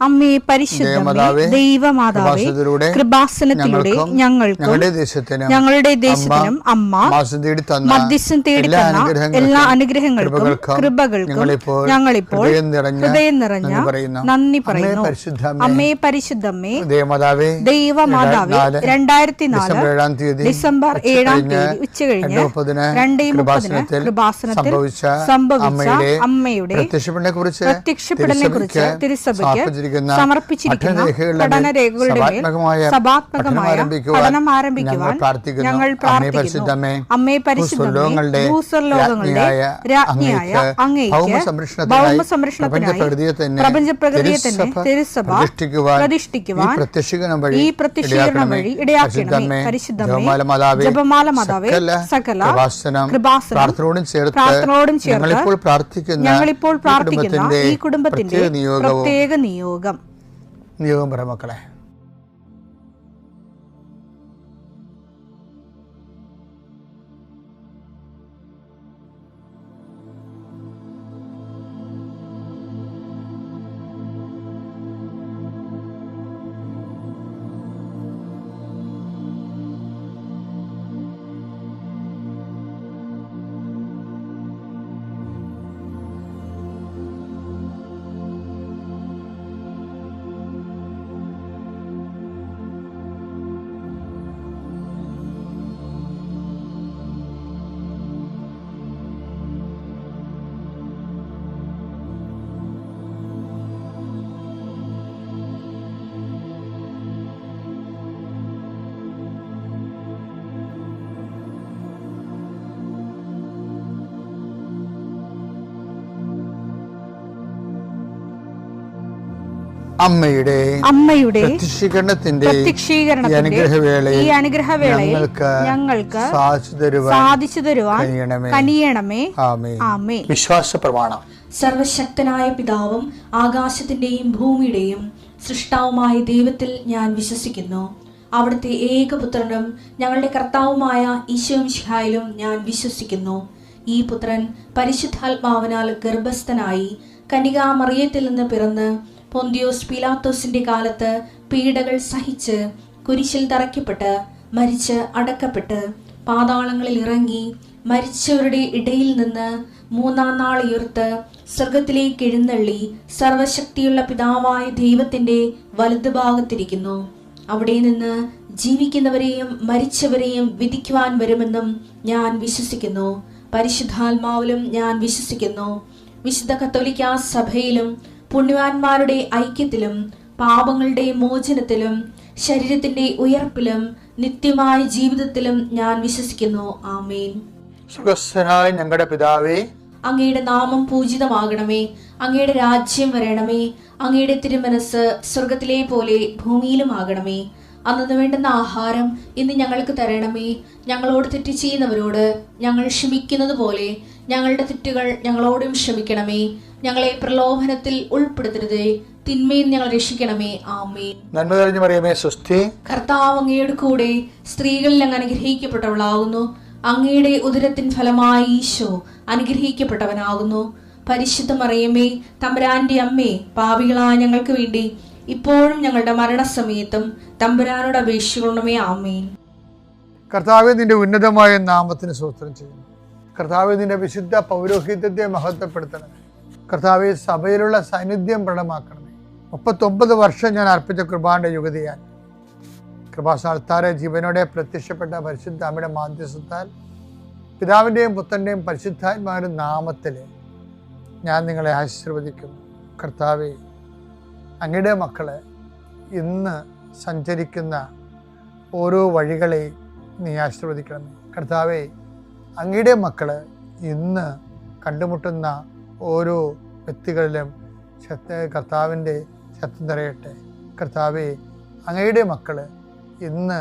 അമ്മേ പരിശുദ്ധമേ, ദൈവമാതാവേ, കൃപാസനത്തിലൂടെ ഞങ്ങൾക്കും ഞങ്ങളുടെ ദേശത്തിനും അമ്മ മധ്യസ്ഥം തേടി തന്ന എല്ലാ അനുഗ്രഹങ്ങൾക്കും കൃപകൾക്കും ഞങ്ങളിപ്പോൾ ഹൃദയം നിറഞ്ഞ നന്ദി പറയുന്നു. അമ്മേ പരിശുദ്ധമേ, ദൈവമാതാവേ, 2004 ഡിസംബർ 7 ഉച്ചകഴിഞ്ഞ് 2:30 കൃപാസനത്തിൽ സംഭവിച്ച അമ്മയുടെ പ്രത്യക്ഷപ്പെടലിനെ കുറിച്ച് തിരുസഭയ്ക്ക് സമർപ്പിച്ചിരിക്കുന്ന പഠനരേഖകളുടെ മേൽ സഭാത്മകമായ പഠനം ആരംഭിക്കുവാൻ ഞങ്ങൾ പ്രാർത്ഥിക്കുന്നു. അമ്മേ പരിശുദ്ധമേ, ഭൂസ്വർലോകങ്ങളുടെ രാജ്ഞിയായ അങ്ങേയ്ക്ക് ഭൗമസംരക്ഷണത്തിനായി പ്രപഞ്ചപ്രകൃതിയെ തന്നെ തിരുസഭ പ്രതിഷ്ഠിക്കുവാൻ ഈ പ്രത്യക്ഷീകരണം വഴി ഇടയാക്കണമേ. പരിശുദ്ധമേ, ജപമാല മാതാവേ, സകല കൃപാസനം പ്രാർത്ഥനയോടും ചേർത്ത് ഞങ്ങളിപ്പോൾ പ്രാർത്ഥിക്കുന്ന ഈ കുടുംബത്തിന്റെ പ്രത്യേക നിയോഗം മക്കളെ. അമ്മയുടെ പ്രത്യക്ഷീകരണത്തിന്റെ ഈ അനുഗ്രഹവേളയിൽ ഞങ്ങൾക്ക് സാധിച്ചു തരുവാൻ കനിയണമേ. ആമേൻ. വിശ്വാസ പ്രമാണം. സർവശക്തനായ പിതാവും ആകാശത്തിന്റെയും ഭൂമിയുടെയും സൃഷ്ടാവുമായ ദൈവത്തിൽ ഞാൻ വിശ്വസിക്കുന്നു. അവിടുത്തെ ഏകപുത്രനും ഞങ്ങളുടെ കർത്താവുമായ ഈശോ മിശിഹായിലും ഞാൻ വിശ്വസിക്കുന്നു. ഈ പുത്രൻ പരിശുദ്ധാത്മാവിനാൽ ഗർഭസ്ഥനായി കന്യകാമറിയത്തിൽ നിന്ന് പിറന്ന് പൊന്തിയോസ് പീലാത്തോസിന്റെ കാലത്ത് പീഡകൾ സഹിച്ച് കുരിശിൽ തറയ്ക്കപ്പെട്ട് മരിച്ച് അടക്കപ്പെട്ട് പാതാളങ്ങളിൽ ഇറങ്ങി മരിച്ചവരുടെ ഇടയിൽ നിന്ന് 3-ാം നാൾ ഉയർത്ത് സ്വർഗത്തിലേക്ക് എഴുന്നള്ളി സർവശക്തിയുള്ള പിതാവായ ദൈവത്തിന്റെ വലതുഭാഗത്തിരിക്കുന്നു. അവിടെ നിന്ന് ജീവിക്കുന്നവരെയും മരിച്ചവരെയും വിധിക്കുവാൻ വരുമെന്നും ഞാൻ വിശ്വസിക്കുന്നു. പരിശുദ്ധാത്മാവിലും ഞാൻ വിശ്വസിക്കുന്നു. വിശുദ്ധ കത്തോലിക്കാ സഭയിലും പുണ്യവാന്മാരുടെ ഐക്യത്തിലും പാപങ്ങളുടെ മോചനത്തിലും ശരീരത്തിന്റെ ഉയർപ്പിലും നിത്യമായ ജീവിതത്തിലും ഞാൻ വിശ്വസിക്കുന്നു. ആമേൻ. സുഖസ്ഥനായ ഞങ്ങളുടെ പിതാവേ, അങ്ങയുടെ നാമം പൂജിതമാകണമേ. അങ്ങയുടെ രാജ്യം വരണമേ. അങ്ങയുടെ തിരുമനസ് സ്വർഗത്തിലെ പോലെ ഭൂമിയിലും ആകണമേ. അന്നു വേണ്ടുന്ന ആഹാരം ഇന്ന് ഞങ്ങൾക്ക് തരണമേ. ഞങ്ങളോട് തെറ്റ് ചെയ്യുന്നവരോട് ഞങ്ങൾ ക്ഷമിക്കുന്നത് പോലെ ഞങ്ങളുടെ തെറ്റുകൾ ഞങ്ങളോടും ക്ഷമിക്കണമേ. ഞങ്ങളെ പ്രലോഭനത്തിൽ ഉൾപ്പെടുത്തരുതേ, തിന്മയിൽ ഞങ്ങൾ രക്ഷിക്കണമേ. ആമേൻ. നന്മ നിറഞ്ഞ മറിയമേ, സ്വസ്തി. കർത്താവ് അങ്ങയുടെ കൂടെ സ്ത്രീകളിൽ അങ്ങ് അനുഗ്രഹിക്കപ്പെട്ടവളാകുന്നു. അങ്ങയുടെ ഉദരത്തിൻ ഫലമായി ഈശോ അനുഗ്രഹിക്കപ്പെട്ടവനാകുന്നു. പരിശുദ്ധ മറിയമേ, തമ്പുരാന്റെ അമ്മേ, പാപികളായ ഞങ്ങൾക്ക് വേണ്ടി ഇപ്പോഴും ഞങ്ങളുടെ മരണസമയത്തും തമ്പുരാനോട് അപേക്ഷിക്കണമേ. ആമേൻ. കർത്താവേ, നിന്റെ ഉന്നതമായ നാമത്തിന് സ്തോത്രം ചെയ്യുന്നു. കർത്താവേ, നിന്റെ വിശുദ്ധ പൗരോഹിത്യത്തെ മഹത്വപ്പെടുത്തണമേ. കർത്താവെ, സഭയിലുള്ള സാന്നിധ്യം പ്രകടമാക്കണമേ. 39 വർഷം ഞാൻ അർപ്പിച്ച കൃപാന്റെ യുഗതിയാൽ കൃപാസ്ഥാനത്താരെ ജീവനോടെ പ്രത്യക്ഷപ്പെട്ട പരിശുദ്ധ അമ്മയുടെ മാധ്യസ്ഥത്താൽ പിതാവിൻ്റെയും പുത്രൻ്റെയും പരിശുദ്ധാത്മാവിൻ്റെ നാമത്തിൽ ഞാൻ നിങ്ങളെ ആശീർവദിക്കുന്നു. കർത്താവെ, അങ്ങയുടെ മക്കളെ ഇന്ന് സഞ്ചരിക്കുന്ന ഓരോ വഴികളെയും നീ ആശീർവദിക്കണമേ. കർത്താവെ, അങ്ങയുടെ മക്കള് ഇന്ന് കണ്ടുമുട്ടുന്ന ഓരോ വ്യക്തികളിലും കർത്താവിൻ്റെ ശക്തി നിറയട്ടെ. കർത്താവെ, അങ്ങയുടെ മക്കള് ഇന്ന്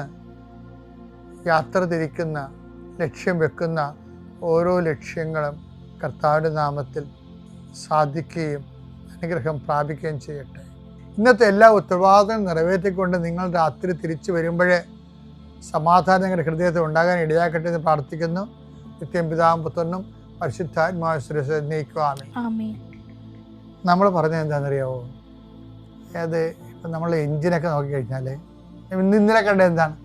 യാത്ര തിരിക്കുന്ന ലക്ഷ്യം വെക്കുന്ന ഓരോ ലക്ഷ്യങ്ങളും കർത്താവിൻ്റെ നാമത്തിൽ സാധിക്കുകയും അനുഗ്രഹം പ്രാപിക്കുകയും ചെയ്യട്ടെ. ഇന്നത്തെ എല്ലാ ഉത്തരവാദിത്തങ്ങളും നിറവേറ്റിക്കൊണ്ട് നിങ്ങൾ രാത്രി തിരിച്ചു വരുമ്പോഴേ സമാധാനം നിങ്ങളുടെ ഹൃദയത്തിൽ ഉണ്ടാകാൻ ഇടയാക്കട്ടെ എന്ന് പ്രാർത്ഥിക്കുന്നു. നിത്യം പിതാവും പുത്രനും പരിശുദ്ധാത്മാവിനെ നയിക്കുവാമേ. ആമേൻ. നമ്മൾ പറഞ്ഞത് എന്താണെന്നറിയാവോ? അത് ഇപ്പം നമ്മൾ എൻജിനൊക്കെ നോക്കിക്കഴിഞ്ഞാൽ ഇന്നലെ കണ്ടത് എന്താണ്?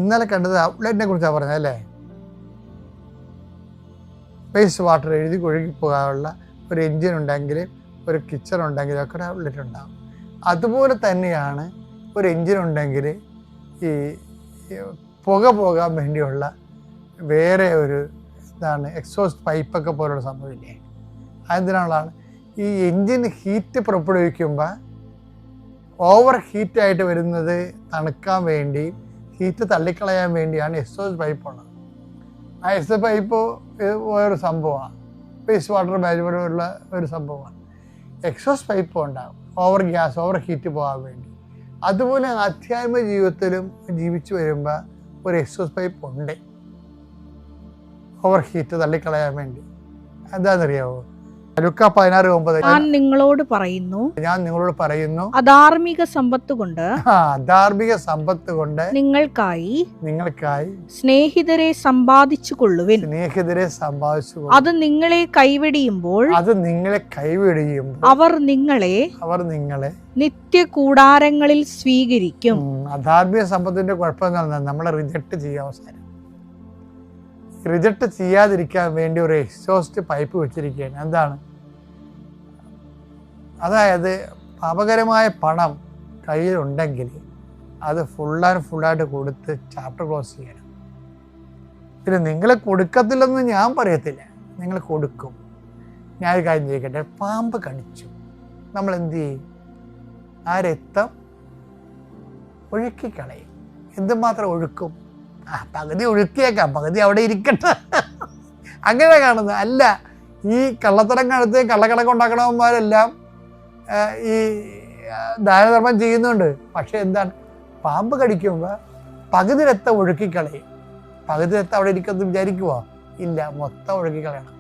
ഇന്നലെ കണ്ടത് ഔട്ട്ലെറ്റിനെ കുറിച്ചാണ് പറഞ്ഞത് അല്ലേ? വേസ്റ്റ് വാട്ടർ എഴുതി ഒഴുകി പോകാനുള്ള ഒരു എൻജിൻ ഉണ്ടെങ്കിൽ, ഒരു കിച്ചൺ ഉണ്ടെങ്കിൽ ഒക്കെ ഒരു ഔട്ട്ലെറ്റ് ഉണ്ടാകും. അതുപോലെ തന്നെയാണ് ഒരു എൻജിൻ ഉണ്ടെങ്കിൽ ഈ പുക പോകാൻ വേണ്ടിയുള്ള വേറെ ഒരു എക്സോസ്റ്റ് പൈപ്പൊക്കെ പോലുള്ള സംഭവമില്ലേ? അതെന്തിനുള്ളതാണ്? ഈ എൻജിൻ ഹീറ്റ് പുറപ്പെടുവിക്കുമ്പോൾ ഓവർ ഹീറ്റായിട്ട് വരുന്നത് തണുക്കാൻ വേണ്ടി, ഹീറ്റ് തള്ളിക്കളയാൻ വേണ്ടിയാണ് എക്സോസ്റ്റ് പൈപ്പ് ഉള്ളത്. ആ എക്സോസ്റ്റ് പൈപ്പ് വേറൊരു സംഭവമാണ്, വേസ്റ്റ് വാട്ടർ മാനേജ്മെൻറ്റുള്ള ഒരു സംഭവമാണ്. എക്സോസ്റ്റ് പൈപ്പ് ഉണ്ടാകും ഓവർ ഗ്യാസ്, ഓവർ ഹീറ്റ് പോകാൻ വേണ്ടി. അതുപോലെ ആധ്യാത്മിക ജീവിതത്തിലും ജീവിച്ചു വരുമ്പോൾ ഒരു എക്സോസ്റ്റ് പൈപ്പ് ഉണ്ട് ഓവർ ഹീറ്റ് തള്ളിക്കളയാൻ വേണ്ടി. എന്താണെന്നറിയാവോ? ലൂക്കാ 16:9 ഞാൻ നിങ്ങളോട് പറയുന്നു അധാർമിക സമ്പത്ത് കൊണ്ട് നിങ്ങൾക്കായി സ്നേഹിതരെ സമ്പാദിച്ചു കൊള്ളുവിൻ. അത് നിങ്ങളെ കൈവെടിയുമ്പോൾ അവർ നിങ്ങളെ നിത്യ കൂടാരങ്ങളിൽ സ്വീകരിക്കും. അധാർമിക സമ്പത്തിന്റെ കുഴപ്പം നമ്മളെ റിജക്ട് ചെയ്യാൻ അവസരം, റിജക്ട് ചെയ്യാതിരിക്കാൻ വേണ്ടി ഒരു എക്സോസ്റ്റ് പൈപ്പ് വെച്ചിരിക്കുകയാണ്. എന്താണ്? അതായത് പാപകരമായ പണം കയ്യിലുണ്ടെങ്കിൽ അത് ഫുള്ളായിട്ട് കൊടുത്ത് ചാപ്റ്റർ ക്ലോസ് ചെയ്യണം. പിന്നെ നിങ്ങൾ കൊടുക്കത്തില്ലെന്ന് ഞാൻ പറയത്തില്ല, നിങ്ങൾ കൊടുക്കും. ഞാൻ ഒരു കാര്യം ചോദിക്കട്ടെ, പാമ്പ് കടിച്ചു, നമ്മൾ എന്ത് ചെയ്യും? ആ രക്തം ഒഴുക്കിക്കളയും. എന്തുമാത്രം ഒഴുക്കും? പകുതി ഒഴുക്കിയേക്കാം, പകുതി അവിടെ ഇരിക്കട്ടെ, അങ്ങനെ കാണുന്നത് അല്ല. ഈ കള്ളത്തരം കാലത്ത് കള്ളക്കണക്ക് ഉണ്ടാക്കണവന്മാരെല്ലാം ഈ ദാനധർമ്മം ചെയ്യുന്നുണ്ട്. പക്ഷെ എന്താണ്? പാമ്പ് കടിക്കുമ്പോൾ പകുതി രക്തം ഒഴുക്കിക്കളയും. പകുതി രക്തം അവിടെ ഇരിക്കുമെന്ന് വിചാരിക്കുവോ? ഇല്ല, മൊത്തം ഒഴുക്കിക്കളയണം.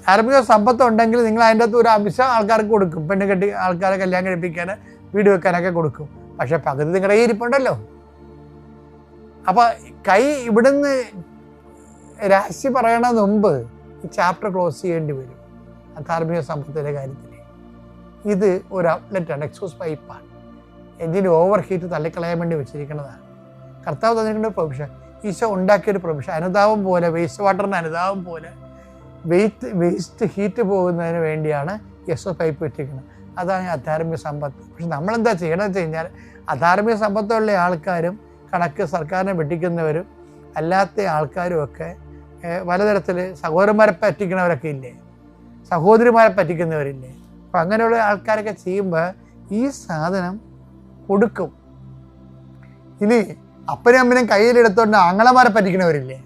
ധാർമ്മിക സമ്പത്ത് ഉണ്ടെങ്കിൽ നിങ്ങൾ അതിൻ്റെ അകത്ത് ഒരു അംശം ആൾക്കാർക്ക് കൊടുക്കും. പെണ്ണ് കെട്ടി ആൾക്കാരെ കല്യാണം കഴിപ്പിക്കാൻ, വീട് വെക്കാനൊക്കെ കൊടുക്കും. പക്ഷെ പകുതി നിങ്ങളുടെ കയ്യിൽ ഇരിപ്പുണ്ടല്ലോ. അപ്പം കൈ ഇവിടുന്ന് രാശി പറയണ മുമ്പ് ഈ ചാപ്റ്റർ ക്ലോസ് ചെയ്യേണ്ടി വരും. ധാർമ്മിക സമ്പത്തിൻ്റെ കാര്യത്തിൽ ഇത് ഒരു ഔട്ട്ലെറ്റാണ്, എക്സോസ്റ്റ് പൈപ്പാണ്. എൻജിൻ ഓവർ ഹീറ്റ് തള്ളിക്കളയാൻ വേണ്ടി വെച്ചിരിക്കുന്നതാണ്. കർത്താവ് തന്നിരിക്കുന്ന ഒരു പ്രൊവിഷൻ, ഈശോ ഉണ്ടാക്കിയൊരു പ്രൊവിഷൻ. അനുതാപം പോലെ, വേസ്റ്റ് വാട്ടറിന് അനുതാപം പോലെ വേസ്റ്റ് ഹീറ്റ് പോകുന്നതിന് വേണ്ടിയാണ് എക്സോസ്റ്റ് പൈപ്പ് വെച്ചിരിക്കുന്നത്. അതാണ് അധാർമിക സമ്പത്ത്. പക്ഷെ നമ്മളെന്താ ചെയ്യണമെന്ന് വെച്ച് കഴിഞ്ഞാൽ, അധാർമിക സമ്പത്തുള്ള ആൾക്കാരും കണക്ക് സർക്കാരിനെ വെട്ടിക്കുന്നവരും അല്ലാത്ത ആൾക്കാരും ഒക്കെ പലതരത്തിൽ സഹോദരന്മാരെ പറ്റിക്കുന്നവരൊക്കെ ഇല്ലേ, സഹോദരിമാരെ പറ്റിക്കുന്നവരില്ലേ. അപ്പം അങ്ങനെയുള്ള ആൾക്കാരൊക്കെ ചെയ്യുമ്പോൾ ഈ സാധനം കൊടുക്കും. ഇനി അപ്പനും അമ്മനും കയ്യിലെടുത്തോണ്ട് ആങ്ങളമാരെ പറ്റിക്കുന്നവരില്ലേ,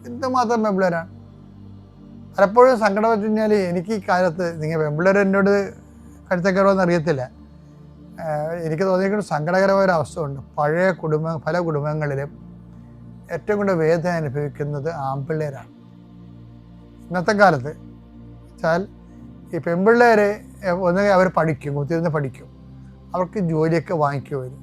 എന്തുമാത്രം പെമ്പിളരാണ്. പലപ്പോഴും സങ്കടം വെച്ച് കഴിഞ്ഞാൽ എനിക്ക് ഈ കാലത്ത്, നിങ്ങൾ പെമ്പിളർ എന്നോട് കഴുത്തക്കയറുമെന്ന് അറിയത്തില്ല, എനിക്ക് തോന്നിയിരിക്കുന്ന സങ്കടകരമായ ഒരു അവസ്ഥ ഉണ്ട്. പല കുടുംബങ്ങളിലും ഏറ്റവും കൂടുതൽ വേദന അനുഭവിക്കുന്നത് ആൺപിള്ളേരാണ് ഇന്നത്തെ കാലത്ത്. വെച്ചാൽ ഈ പെൺപിള്ളേർ ഒന്നുകിൽ അവർ പഠിക്കും, കുത്തിരുന്ന് പഠിക്കും, അവർക്ക് ജോലിയൊക്കെ വാങ്ങിക്കും വരും.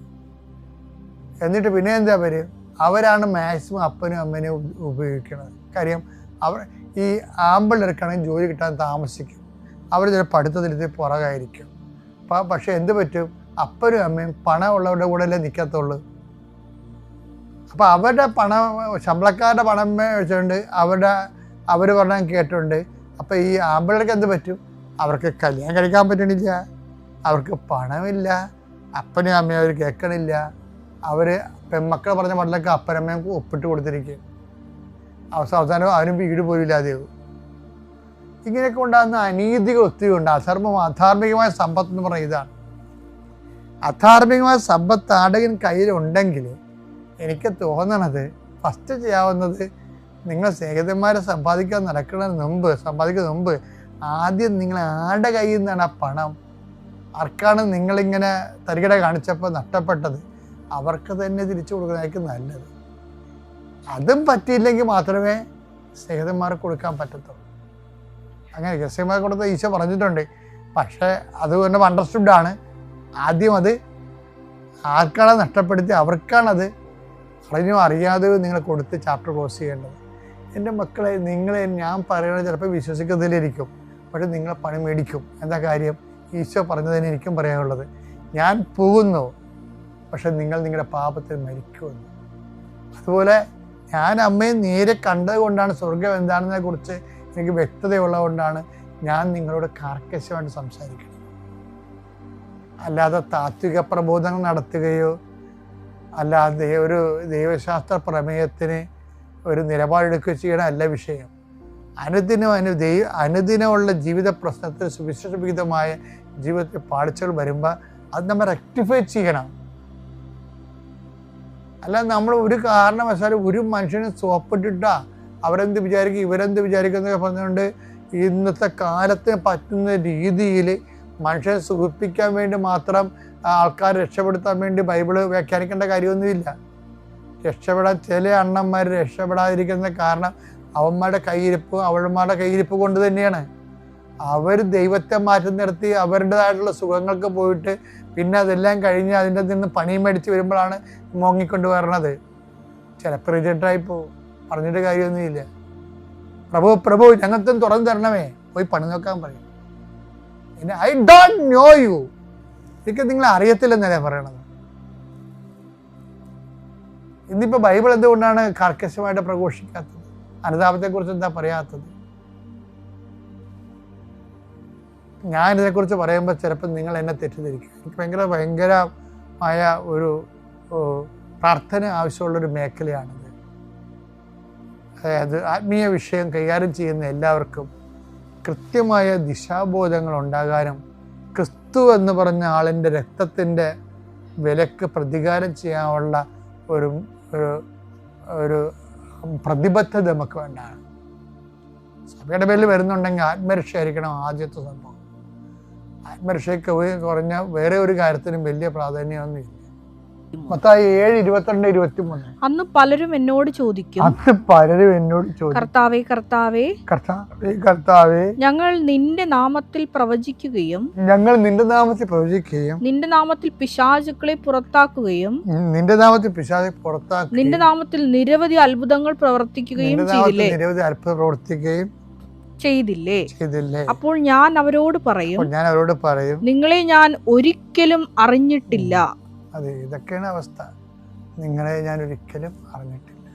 എന്നിട്ട് പിന്നെ എന്താ വരും? അവരാണ് മാക്സിമം അപ്പനും അമ്മനെയും ഉപയോഗിക്കുന്നത്. കാര്യം അവർ ഈ ആൺപിള്ളേർക്കാണെങ്കിൽ ജോലി കിട്ടാൻ താമസിക്കും, അവർ ചില പഠിത്തത്തിൽ പുറകായിരിക്കും. പക്ഷെ എന്ത് പറ്റും? അപ്പനും അമ്മയും പണമുള്ളവരുടെ കൂടെ അല്ലേ നിൽക്കത്തുള്ളൂ. അപ്പോൾ അവരുടെ പണം, ശമ്പളക്കാരുടെ പണം വെച്ചുകൊണ്ട് അവർ പറഞ്ഞാൽ കേട്ടുണ്ട്. അപ്പോൾ ഈ ആമ്പിള്ളേർക്ക് എന്ത് പറ്റും? അവർക്ക് കല്യാണം കഴിക്കാൻ പറ്റണില്ല, അവർക്ക് പണമില്ല, അപ്പനും അമ്മയും അവർ കേൾക്കണില്ല. അവർ പെൺമക്കൾ പറഞ്ഞ മട്ടിലൊക്കെ അപ്പനമ്മയും ഒപ്പിട്ട് കൊടുത്തിരിക്കും. അവസാനം അവനും വീട് പോലും ഇല്ലാതെയാവും. ഇങ്ങനെയൊക്കെ ഉണ്ടാകുന്ന അനീതികൾ ഒത്തിരി ഉണ്ട്. അധാർമികമായ സമ്പത്ത് എന്ന് പറയുന്നത് ഇതാണ്. അധാർമികമായ സമ്പത്ത് ആടകൻ കയ്യിലുണ്ടെങ്കിൽ എനിക്ക് തോന്നണത് ഫസ്റ്റ് ചെയ്യാവുന്നത്, നിങ്ങൾ സ്നേഹിതന്മാരെ സമ്പാദിക്കുന്നതിന് മുമ്പ് ആദ്യം നിങ്ങൾ ആരുടെ കയ്യിൽ നിന്നാണ് ആ പണം, ആർക്കാണ് നിങ്ങളിങ്ങനെ തരികിട കാണിച്ചപ്പോൾ നഷ്ടപ്പെട്ടത്, അവർക്ക് തന്നെ തിരിച്ചു കൊടുക്കുന്നതായിരിക്കും നല്ലത്. അതും പറ്റിയില്ലെങ്കിൽ മാത്രമേ സ്നേഹിതന്മാർക്ക് കൊടുക്കാൻ പറ്റത്തുള്ളൂ. അങ്ങനെ രഹസ്യന്മാർക്ക് കൊടുത്ത ഈശോ പറഞ്ഞിട്ടുണ്ട്. പക്ഷേ അത് തന്നെ അണ്ടർസ്റ്റുഡാണ്. ആദ്യം അത് ആർക്കാണ് നഷ്ടപ്പെടുത്തി അവർക്കാണത് അറിഞ്ഞോ അറിയാതെയോ നിങ്ങൾ കൊടുത്ത് ചാപ്റ്റർ ക്ലോസ് ചെയ്യേണ്ടത്. എൻ്റെ മക്കളെ, ഞാൻ പറയുന്നത് ചിലപ്പോൾ വിശ്വസിക്കുന്നതിലിരിക്കും, പക്ഷെ നിങ്ങളെ പണി മേടിക്കും. എന്താ കാര്യം? ഈശോ പറഞ്ഞതിന് എനിക്കും പറയാനുള്ളത്, ഞാൻ പോകുന്നു, പക്ഷെ നിങ്ങൾ നിങ്ങളുടെ പാപത്തിൽ മരിക്കുമെന്ന്. അതുപോലെ ഞാൻ അമ്മയെ നേരെ കണ്ടത് കൊണ്ടാണ് സ്വർഗം എന്താണെന്നതിനെ കുറിച്ച് എനിക്ക് വ്യക്തതയുള്ളതുകൊണ്ടാണ് ഞാൻ നിങ്ങളോട് കാർക്കശ്യമായിട്ട് സംസാരിക്കുന്നത്. അല്ലാതെ താത്വിക പ്രബോധനം നടത്തുകയോ അല്ലാതെ ഒരു ദൈവശാസ്ത്ര പ്രമേയത്തിന് ഒരു നിലപാടെടുക്കുകയോ ചെയ്യണമല്ല വിഷയം. അനുദിനമുള്ള ജീവിത പ്രശ്നത്തിൽ സുവിശേഷവിഹിതമായ ജീവിതത്തിൽ പാളിച്ചകൾ വരുമ്പോൾ അത് നമ്മൾ റെക്ടിഫൈ ചെയ്യണം. അല്ലാതെ നമ്മൾ ഒരു കാരണവശാലും ഒരു മനുഷ്യനെ സോപ്പിട്ടിട്ടാ അവരെന്ത് വിചാരിക്കും ഇവരെന്ത് വിചാരിക്കും എന്നൊക്കെ പറഞ്ഞുകൊണ്ട് ഇന്നത്തെ കാലത്ത് പറ്റുന്ന രീതിയിൽ മനുഷ്യനെ സുഖിപ്പിക്കാൻ വേണ്ടി മാത്രം ആൾക്കാർ രക്ഷപ്പെടുത്താൻ വേണ്ടി ബൈബിള് വ്യാഖ്യാനിക്കേണ്ട കാര്യമൊന്നുമില്ല. ചില അണ്ണന്മാർ രക്ഷപ്പെടാതിരിക്കുന്ന കാരണം അവന്മാരുടെ കയ്യിരിപ്പ് അവന്മാരുടെ കയ്യിരിപ്പ് കൊണ്ട് തന്നെയാണ്. അവർ ദൈവത്തെ മാറ്റി നിർത്തി അവരുടേതായിട്ടുള്ള സുഖങ്ങൾക്ക് പോയിട്ട് പിന്നെ അതെല്ലാം കഴിഞ്ഞ് അതിൻ്റെ നിന്ന് പണിയും മേടിച്ച് വരുമ്പോഴാണ് മോങ്ങിക്കൊണ്ട് വരണത്. ചിലപ്പോൾ റിജക്റ്റായി പോകും, പറഞ്ഞിട്ട് കാര്യമൊന്നുമില്ല. പ്രഭു ഞങ്ങൾക്കും തുറന്നു തരണമേ, പോയി പണി നോക്കാൻ പറയും. പിന്നെ ഐ ഡോണ്ട് നോ യു, എനിക്ക് നിങ്ങളെ അറിയത്തില്ലെന്നല്ലേ പറയണത്. ഇന്നിപ്പോൾ ബൈബിൾ എന്തുകൊണ്ടാണ് കർക്കശമായിട്ട് പ്രഘോഷിക്കാത്തത്? അനുതാപത്തെക്കുറിച്ച് എന്താ പറയാത്തത്? ഞാനിതേക്കുറിച്ച് പറയുമ്പോൾ ചിലപ്പോൾ നിങ്ങൾ എന്നെ തെറ്റിദ്ധരിക്കും. എനിക്ക് ഭയങ്കരമായ ഒരു പ്രാർത്ഥന ആവശ്യമുള്ളൊരു മേഖലയാണിത്. അതായത് ആത്മീയ വിഷയം കൈകാര്യം ചെയ്യുന്ന എല്ലാവർക്കും കൃത്യമായ ദിശാബോധങ്ങൾ ഉണ്ടാകാനും ക്രിസ്തു എന്ന് പറഞ്ഞ ആളിൻ്റെ രക്തത്തിൻ്റെ വിലക്ക് പ്രതികാരം ചെയ്യാനുള്ള ഒരു ഒരു പ്രതിബദ്ധത നമുക്ക് വേണ്ടാണ്. സഭയുടെ പേരിൽ വരുന്നുണ്ടെങ്കിൽ ആത്മരക്ഷയായിരിക്കണം ആദ്യത്തെ സംഭവം. ആത്മരക്ഷയ്ക്ക് കുറഞ്ഞ വേറെ ഒരു കാര്യത്തിനും വലിയ പ്രാധാന്യമൊന്നുമില്ല. മത്തായി 7:22-23. അന്ന് പലരും എന്നോട് ചോദിക്കും, കർത്താവേ കർത്താവേ കർത്താവേ ഞങ്ങൾ നിന്റെ നാമത്തിൽ പ്രവചിക്കുകയും നിന്റെ നാമത്തിൽ പിശാചുക്കളെ പുറത്താക്കുകയും നിന്റെ നാമത്തിൽ നിരവധി അത്ഭുതങ്ങൾ പ്രവർത്തിക്കുകയും ചെയ്തില്ലേ? അപ്പോൾ ഞാൻ അവരോട് പറയും, നിങ്ങളെ ഞാൻ ഒരിക്കലും അറിഞ്ഞിട്ടില്ല. അതെ, ഇതൊക്കെയാണ് അവസ്ഥ. നിങ്ങളെ ഞാൻ ഒരിക്കലും അറിഞ്ഞിട്ടില്ല.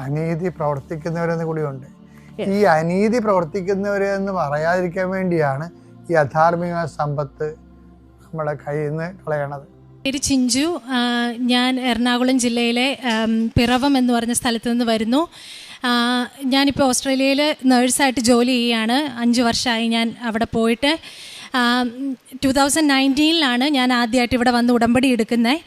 അനീതി പ്രവർത്തിക്കുന്നവരെന്ന് കൂടിയുണ്ട്. ഈ അനീതി പ്രവർത്തിക്കുന്നവരെന്ന് പറയാതിരിക്കാൻ വേണ്ടിയാണ് ഈ അധാർമിക സമ്പത്ത് നമ്മളെ കയ്യിൽ നിന്ന് കളയണത്. പേര് ചിഞ്ചു. ഞാൻ എറണാകുളം ജില്ലയിലെ പിറവം എന്ന് പറഞ്ഞ സ്ഥലത്ത് നിന്ന് വരുന്നു. ഞാനിപ്പോൾ ഓസ്ട്രേലിയയിൽ നേഴ്സായിട്ട് ജോലി ചെയ്യുകയാണ്. 5 വർഷമായി ഞാൻ അവിടെ പോയിട്ട്. 2019 ഞാൻ ആദ്യമായിട്ട് ഇവിടെ വന്ന് ഉടമ്പടി എടുക്കുന്നത്.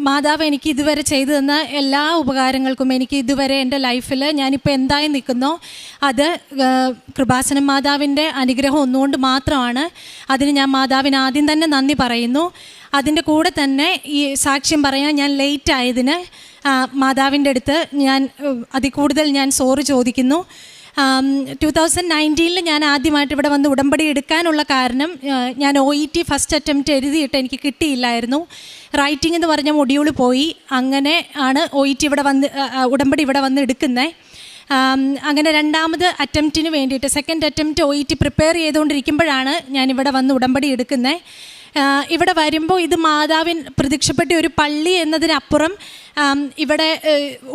മാതാവ് എനിക്ക് ഇതുവരെ ചെയ്തു തന്ന എല്ലാ ഉപകാരങ്ങൾക്കും എനിക്ക് ഇതുവരെ എൻ്റെ ലൈഫിൽ ഞാനിപ്പോൾ എന്തായി നിൽക്കുന്നോ അത് കൃപാസനം മാതാവിൻ്റെ അനുഗ്രഹം ഒന്നുകൊണ്ട് മാത്രമാണ്. അതിന് ഞാൻ മാതാവിന് ആദ്യം തന്നെ നന്ദി പറയുന്നു. അതിൻ്റെ കൂടെ തന്നെ ഈ സാക്ഷ്യം പറയാൻ ഞാൻ ലേറ്റ് ആയതിന് മാതാവിൻ്റെ അടുത്ത് ഞാൻ അതിൽ കൂടുതൽ ഞാൻ സോറി ചോദിക്കുന്നു. 2019 ഞാൻ ആദ്യമായിട്ട് ഇവിടെ വന്ന് ഉടമ്പടി എടുക്കാനുള്ള കാരണം, ഞാൻ OET ഫസ്റ്റ് അറ്റംപ്റ്റ് എഴുതിയിട്ട് എനിക്ക് കിട്ടിയില്ലായിരുന്നു. റൈറ്റിംഗ് എന്ന് പറഞ്ഞ മൊഡ്യൂൾ പോയി. അങ്ങനെ ആണ് OET ഉടമ്പടി ഇവിടെ വന്ന് എടുക്കുന്നത്. അങ്ങനെ രണ്ടാമത് അറ്റംപ്റ്റിന് വേണ്ടിയിട്ട് സെക്കൻഡ് അറ്റംപ്റ്റ് OET പ്രിപ്പയർ ചെയ്തുകൊണ്ടിരിക്കുമ്പോഴാണ് ഞാനിവിടെ വന്ന് ഉടമ്പടി എടുക്കുന്നത്. ഇവിടെ വരുമ്പോൾ ഇത് മാതാവിൻ പ്രത്യക്ഷപ്പെട്ട ഒരു പള്ളി എന്നതിനപ്പുറം ഇവിടെ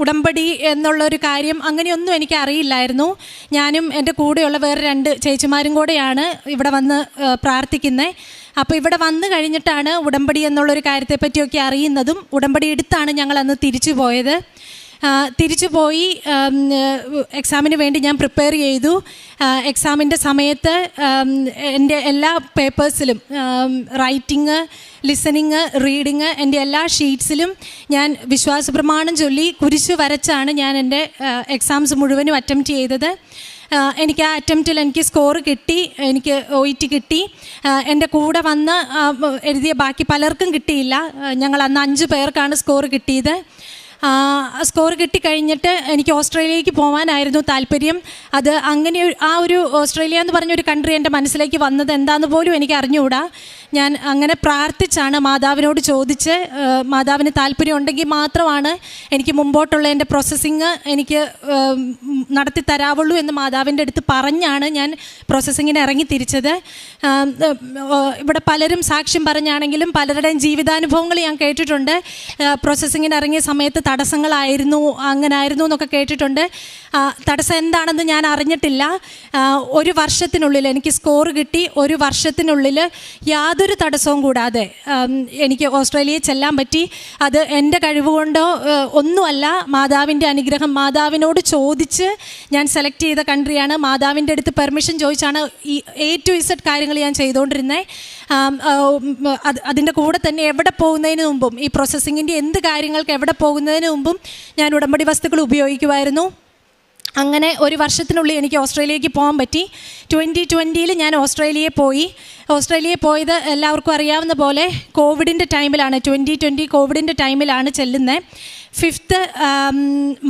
ഉടമ്പടി എന്നുള്ളൊരു കാര്യം അങ്ങനെയൊന്നും എനിക്ക് അറിയില്ലായിരുന്നു. ഞാനും എൻ്റെ കൂടെയുള്ള വേറെ 2 ചേച്ചിമാരും കൂടെയാണ് ഇവിടെ വന്ന് പ്രാർത്ഥിക്കുന്നത്. അപ്പോൾ ഇവിടെ വന്നു കഴിഞ്ഞിട്ടാണ് ഉടമ്പടി എന്നുള്ളൊരു കാര്യത്തെപ്പറ്റിയൊക്കെ അറിയുന്നതും. ഉടമ്പടി എടുത്താണ് ഞങ്ങൾ അന്ന് തിരിച്ചു പോയത്. തിരിച്ചു പോയി എക്സാമിന് വേണ്ടി ഞാൻ പ്രിപ്പയർ ചെയ്തു. എക്സാമിൻ്റെ സമയത്ത് എൻ്റെ എല്ലാ പേപ്പേഴ്സിലും റൈറ്റിംഗ്, ലിസണിങ്, റീഡിങ് എൻ്റെ എല്ലാ ഷീറ്റ്സിലും ഞാൻ വിശ്വാസ പ്രമാണം ചൊല്ലി കുരിശു വരച്ചാണ് ഞാൻ എൻ്റെ എക്സാംസ് മുഴുവനും അറ്റംപ്റ്റ് ചെയ്തത്. എനിക്ക് ആ അറ്റംപ്റ്റിൽ എനിക്ക് സ്കോർ കിട്ടി, എനിക്ക് OET കിട്ടി. എൻ്റെ കൂടെ വന്ന് എഴുതിയ ബാക്കി പലർക്കും കിട്ടിയില്ല. ഞങ്ങൾ അന്ന് 5 പേർക്കാണ് സ്കോർ കിട്ടിയത്. സ്കോർ കിട്ടിക്കഴിഞ്ഞിട്ട് എനിക്ക് ഓസ്ട്രേലിയയിലേക്ക് പോകാനായിരുന്നു താല്പര്യം. അത് അങ്ങനെ ആ ഒരു ഓസ്ട്രേലിയ എന്ന് പറഞ്ഞൊരു കൺട്രി എൻ്റെ മനസ്സിലേക്ക് വന്നത് എന്താണെന്ന് പോലും എനിക്ക് അറിഞ്ഞുകൂടാ. ഞാൻ അങ്ങനെ പ്രാർത്ഥിച്ചാണ് മാതാവിനോട് ചോദിച്ച് മാതാവിന് താല്പര്യം ഉണ്ടെങ്കിൽ മാത്രമാണ് എനിക്ക് മുമ്പോട്ടുള്ള എൻ്റെ പ്രോസസ്സിങ് എനിക്ക് നടത്തി തരാവുള്ളൂ എന്ന് മാതാവിൻ്റെ അടുത്ത് പറഞ്ഞാണ് ഞാൻ പ്രോസസ്സിങ്ങിന് ഇറങ്ങി തിരിച്ചത്. ഇവിടെ പലരും സാക്ഷ്യം പറഞ്ഞാണെങ്കിലും പലരുടെയും ജീവിതാനുഭവങ്ങൾ ഞാൻ കേട്ടിട്ടുണ്ട്. പ്രോസസ്സിങ്ങിന് ഇറങ്ങിയ സമയത്ത് തടസ്സങ്ങളായിരുന്നു, അങ്ങനായിരുന്നു എന്നൊക്കെ കേട്ടിട്ടുണ്ട്. തടസ്സം എന്താണെന്ന് ഞാൻ അറിഞ്ഞിട്ടില്ല. ഒരു വർഷത്തിനുള്ളിൽ എനിക്ക് സ്കോർ കിട്ടി. ഒരു വർഷത്തിനുള്ളിൽ യാതൊരു തടസ്സവും കൂടാതെ എനിക്ക് ഓസ്ട്രേലിയയിൽ ചെല്ലാൻ പറ്റി. അത് എൻ്റെ കഴിവ് കൊണ്ടോ ഒന്നുമല്ല, മാതാവിൻ്റെ അനുഗ്രഹം. മാതാവിനോട് ചോദിച്ച് ഞാൻ സെലക്ട് ചെയ്ത കൺട്രിയാണ്. മാതാവിൻ്റെ അടുത്ത് പെർമിഷൻ ചോദിച്ചാണ് ഈ A to Z കാര്യങ്ങൾ ഞാൻ ചെയ്തുകൊണ്ടിരുന്നത്. അതിൻ്റെ കൂടെ തന്നെ എവിടെ പോകുന്നതിന് മുമ്പും, ഈ പ്രോസസ്സിങ്ങിൻ്റെ എന്ത് കാര്യങ്ങൾക്ക് എവിടെ പോകുന്നതിന് മുമ്പും ഞാൻ ഉടമ്പടി വസ്തുക്കൾ ഉപയോഗിക്കുമായിരുന്നു. അങ്ങനെ ഒരു വർഷത്തിനുള്ളിൽ എനിക്ക് ഓസ്ട്രേലിയക്ക് പോകാൻ പറ്റി. 2020 ഞാൻ ഓസ്ട്രേലിയയിൽ പോയി. ഓസ്ട്രേലിയയിൽ പോയത് എല്ലാവർക്കും അറിയാവുന്ന പോലെ കോവിഡിൻ്റെ ടൈമിലാണ്. 2020 കോവിഡിൻ്റെ ടൈമിലാണ് ചെല്ലുന്നത്. 5th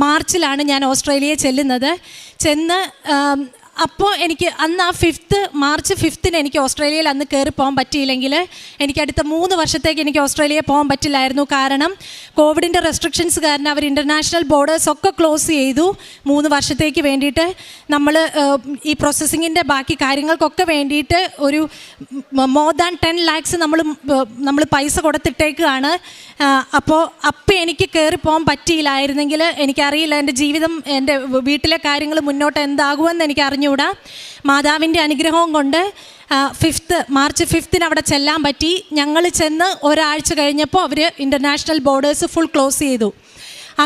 മാർച്ചിലാണ് ഞാൻ ഓസ്ട്രേലിയയിൽ ചെല്ലുന്നത്. അപ്പോൾ എനിക്ക് അന്ന് ആ മാർച്ച് 5th എനിക്ക് ഓസ്ട്രേലിയയിൽ അന്ന് കയറി പോകാൻ പറ്റിയില്ലെങ്കിൽ എനിക്ക് അടുത്ത 3 വർഷത്തേക്ക് എനിക്ക് ഓസ്ട്രേലിയയിൽ പോകാൻ പറ്റില്ലായിരുന്നു. കാരണം കോവിഡിൻ്റെ റെസ്ട്രിക്ഷൻസ് കാരണം അവർ ഇൻ്റർനാഷണൽ ബോർഡേഴ്സ് ഒക്കെ ക്ലോസ് ചെയ്തു 3 വർഷത്തേക്ക് വേണ്ടിയിട്ട്. നമ്മൾ ഈ പ്രോസസ്സിങ്ങിൻ്റെ ബാക്കി കാര്യങ്ങൾക്കൊക്കെ വേണ്ടിയിട്ട് ഒരു മോർ ദാൻ 10 lakhs നമ്മൾ പൈസ കൊടുത്തിട്ടേക്കാണ്. അപ്പോൾ എനിക്ക് കയറി പോകാൻ പറ്റിയില്ലായിരുന്നെങ്കിൽ എനിക്കറിയില്ല എൻ്റെ ജീവിതം, എൻ്റെ വീട്ടിലെ കാര്യങ്ങൾ മുന്നോട്ട് എന്താകുമെന്ന് എനിക്ക് അറിഞ്ഞുകൂടാ. മാതാവിൻ്റെ അനുഗ്രഹവും കൊണ്ട് മാർച്ച് 5th അവിടെ ചെല്ലാൻ പറ്റി. ഞങ്ങൾ ചെന്ന് ഒരാഴ്ച കഴിഞ്ഞപ്പോൾ അവർ ഇൻ്റർനാഷണൽ ബോർഡേഴ്സ് ഫുൾ ക്ലോസ് ചെയ്തു.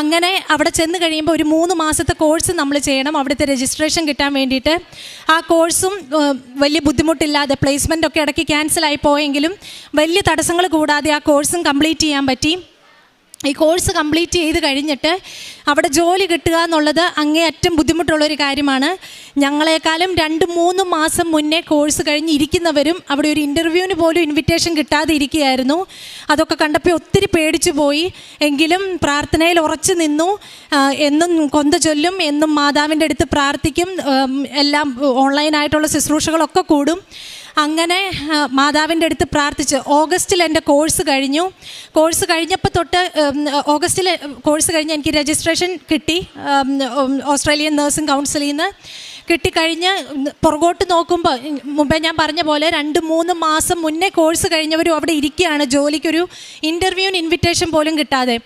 അങ്ങനെ അവിടെ ചെന്ന് കഴിയുമ്പോൾ ഒരു 3 മാസത്തെ കോഴ്സ് നമ്മൾ ചെയ്യണം അവിടുത്തെ രജിസ്ട്രേഷൻ കിട്ടാൻ വേണ്ടിയിട്ട്. ആ കോഴ്സും വലിയ ബുദ്ധിമുട്ടില്ലാതെ, പ്ലേസ്മെൻ്റ് ഒക്കെ ഇടയ്ക്ക് ക്യാൻസലായി പോയെങ്കിലും വലിയ തടസ്സങ്ങൾ കൂടാതെ ആ കോഴ്സും കംപ്ലീറ്റ് ചെയ്യാൻ പറ്റി. ഈ കോഴ്സ് കംപ്ലീറ്റ് ചെയ്ത് കഴിഞ്ഞിട്ട് അവിടെ ജോലി കിട്ടുക എന്നുള്ളത് അങ്ങേയറ്റം ബുദ്ധിമുട്ടുള്ളൊരു കാര്യമാണ്. ഞങ്ങളെക്കാളും 2-3 മാസം മുന്നേ കോഴ്സ് കഴിഞ്ഞ് ഇരിക്കുന്നവരും അവിടെ ഒരു ഇൻ്റർവ്യൂവിന് പോലും ഇൻവിറ്റേഷൻ കിട്ടാതെ ഇരിക്കുകയായിരുന്നു. അതൊക്കെ കണ്ടപ്പോൾ ഒത്തിരി പേടിച്ചു പോയി. എങ്കിലും പ്രാർത്ഥനയിൽ ഉറച്ചു നിന്നു. എന്നും കൊന്ത ചൊല്ലും, എന്നും മാതാവിൻ്റെ അടുത്ത് പ്രാർത്ഥിക്കും. എല്ലാം ഓൺലൈനായിട്ടുള്ള ശുശ്രൂഷകളൊക്കെ കൂടും. അങ്ങനെ മാതാവിൻ്റെ അടുത്ത് പ്രാർത്ഥിച്ച് ഓഗസ്റ്റിൽ എൻ്റെ കോഴ്സ് കഴിഞ്ഞു. കോഴ്സ് കഴിഞ്ഞപ്പോൾ തൊട്ട് ഓഗസ്റ്റിൽ കോഴ്സ് കഴിഞ്ഞ് എനിക്ക് രജിസ്ട്രേഷൻ കിട്ടി ഓസ്ട്രേലിയൻ നഴ്സിംഗ് കൗൺസിലിൽ നിന്ന്. കിട്ടിക്കഴിഞ്ഞ് പുറകോട്ട് നോക്കുമ്പോൾ മുമ്പേ ഞാൻ പറഞ്ഞ പോലെ 2-3 മാസം മുന്നേ കോഴ്സ് കഴിഞ്ഞവരും അവിടെ ഇരിക്കുകയാണ് ജോലിക്കൊരു ഇൻ്റർവ്യൂവിന് ഇൻവിറ്റേഷൻ പോലും കിട്ടാതെ.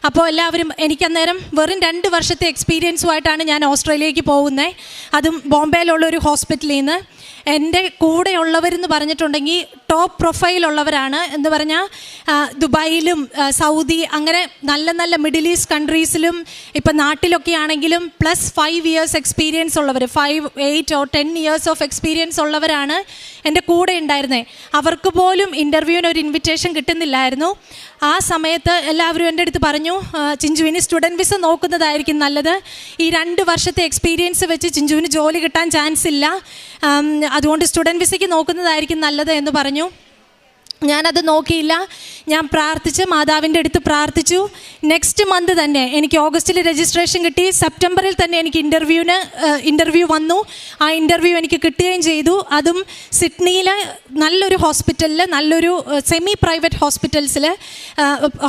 അപ്പോൾ എല്ലാവരും എനിക്കന്നേരം വെറും 2 വർഷത്തെ എക്സ്പീരിയൻസുമായിട്ടാണ് ഞാൻ ഓസ്ട്രേലിയക്ക് പോകുന്നത്. അതും ബോംബെയിലുള്ളൊരു ഹോസ്പിറ്റലിൽ നിന്ന്. എൻ്റെ കൂടെയുള്ളവരെന്ന് പറഞ്ഞിട്ടുണ്ടെങ്കിൽ ടോപ്പ് പ്രൊഫൈലുള്ളവരാണ്. എന്ന് പറഞ്ഞാൽ ദുബായിലും സൗദി അങ്ങനെ നല്ല നല്ല മിഡിൽ ഈസ്റ്റ് കൺട്രീസിലും ഇപ്പം നാട്ടിലൊക്കെ ആണെങ്കിലും +5 years എക്സ്പീരിയൻസ് ഉള്ളവർ, 5, 8 or 10 years ഓഫ് എക്സ്പീരിയൻസ് ഉള്ളവരാണ് എൻ്റെ കൂടെ ഉണ്ടായിരുന്നത്. അവർക്ക് പോലും ഇൻ്റർവ്യൂവിന് ഒരു ഇൻവിറ്റേഷൻ കിട്ടുന്നില്ലായിരുന്നു. ആ സമയത്ത് എല്ലാവരും എൻ്റെ അടുത്ത് പറഞ്ഞു, ചിഞ്ചുവിന് സ്റ്റുഡൻറ്റ് വിസ നോക്കുന്നതായിരിക്കും നല്ലത്. ഈ 2 വർഷത്തെ എക്സ്പീരിയൻസ് വെച്ച് ചിഞ്ചുവിന് ജോലി കിട്ടാൻ ചാൻസ് ഇല്ല, അതുകൊണ്ട് സ്റ്റുഡൻറ്റ് വിസയ്ക്ക് നോക്കുന്നതായിരിക്കും നല്ലത് എന്ന് പറഞ്ഞു. ഞാനത് നോക്കിയില്ല. ഞാൻ പ്രാർത്ഥിച്ച് മാതാവിൻ്റെ അടുത്ത് പ്രാർത്ഥിച്ചു. നെക്സ്റ്റ് മന്ത് തന്നെ എനിക്ക് ഓഗസ്റ്റിൽ രജിസ്ട്രേഷൻ കിട്ടി. സെപ്റ്റംബറിൽ തന്നെ എനിക്ക് ഇൻ്റർവ്യൂ വന്നു. ആ ഇൻ്റർവ്യൂ എനിക്ക് കിട്ടുകയും ചെയ്തു. അതും സിഡ്നിയിലെ നല്ലൊരു ഹോസ്പിറ്റലിൽ, നല്ലൊരു സെമി പ്രൈവറ്റ്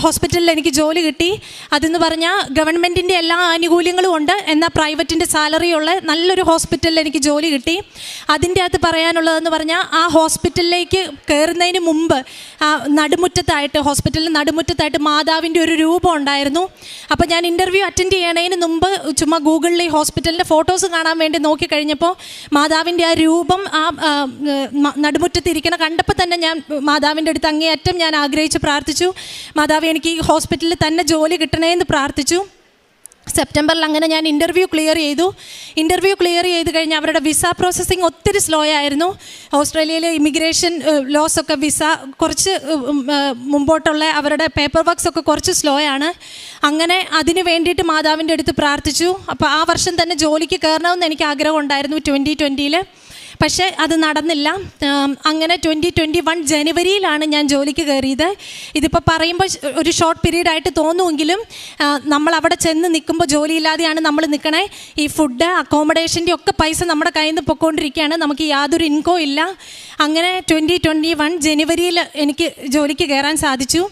ഹോസ്പിറ്റലിൽ എനിക്ക് ജോലി കിട്ടി. അതെന്ന് പറഞ്ഞാൽ ഗവൺമെൻറ്റിൻ്റെ എല്ലാ ആനുകൂല്യങ്ങളും ഉണ്ട്, എന്നാൽ പ്രൈവറ്റിൻ്റെ സാലറിയുള്ള നല്ലൊരു ഹോസ്പിറ്റലിൽ എനിക്ക് ജോലി കിട്ടി. അതിൻ്റെ അകത്ത് പറയാനുള്ളതെന്ന് പറഞ്ഞാൽ ആ ഹോസ്പിറ്റലിലേക്ക് കയറുന്നതിന് മുമ്പ് ഹോസ്പിറ്റലിൽ നടുമുറ്റത്തായിട്ട് മാതാവിൻ്റെ ഒരു രൂപം ഉണ്ടായിരുന്നു. അപ്പോൾ ഞാൻ ഇൻ്റർവ്യൂ അറ്റൻഡ് ചെയ്യണതിന് മുമ്പ് ചുമ്മാ ഗൂഗിളിൽ ഈ ഹോസ്പിറ്റലിൻ്റെ ഫോട്ടോസ് കാണാൻ വേണ്ടി നോക്കിക്കഴിഞ്ഞപ്പോൾ മാതാവിൻ്റെ ആ രൂപം ആ നടുമുറ്റത്തിരിക്കണം കണ്ടപ്പോൾ തന്നെ ഞാൻ മാതാവിൻ്റെ അടുത്ത് അങ്ങേയറ്റം ഞാൻ ആഗ്രഹിച്ച് പ്രാർത്ഥിച്ചു. മാതാവ് എനിക്ക് ഈ ഹോസ്പിറ്റലിൽ തന്നെ ജോലി കിട്ടണേന്ന് പ്രാർത്ഥിച്ചു. സെപ്റ്റംബറിൽ അങ്ങനെ ഞാൻ ഇൻ്റർവ്യൂ ക്ലിയർ ചെയ്ത് കഴിഞ്ഞ് അവരുടെ വിസ പ്രോസസ്സിങ് ഒത്തിരി സ്ലോ ആയിരുന്നു. ഓസ്ട്രേലിയയിലെ ഇമിഗ്രേഷൻ ലോസൊക്കെ വിസ കുറച്ച് മുമ്പോട്ടുള്ള അവരുടെ പേപ്പർ വർക്ക്സ് ഒക്കെ കുറച്ച് സ്ലോ ആണ്. അങ്ങനെ അതിന് വേണ്ടിയിട്ട് മാതാവിൻ്റെ അടുത്ത് പ്രാർത്ഥിച്ചു. അപ്പോൾ ആ വർഷം തന്നെ ജോലിക്ക് കയറണമെന്ന് എനിക്ക് ആഗ്രഹം ഉണ്ടായിരുന്നു 2020. പക്ഷേ അത് നടന്നില്ല. അങ്ങനെ 2021 ജനുവരിയിലാണ് ഞാൻ ജോലിക്ക് കയറിയത്. ഇതിപ്പോൾ പറയുമ്പോൾ ഒരു ഷോർട്ട് പീരീഡായിട്ട് തോന്നുമെങ്കിലും നമ്മൾ അവിടെ ചെന്ന് നിൽക്കുമ്പോൾ ജോലിയില്ലാതെയാണ് നമ്മൾ നിൽക്കണേ. ഈ ഫുഡ് അക്കോമഡേഷൻ്റെ ഒക്കെ പൈസ നമ്മുടെ കയ്യിൽ നിന്ന് പൊയ്ക്കൊണ്ടിരിക്കുകയാണ്, നമുക്ക് യാതൊരു ഇൻകോ ഇല്ല. അങ്ങനെ 2021 ജനുവരിയിൽ എനിക്ക് ജോലിക്ക് കയറാൻ സാധിച്ചു.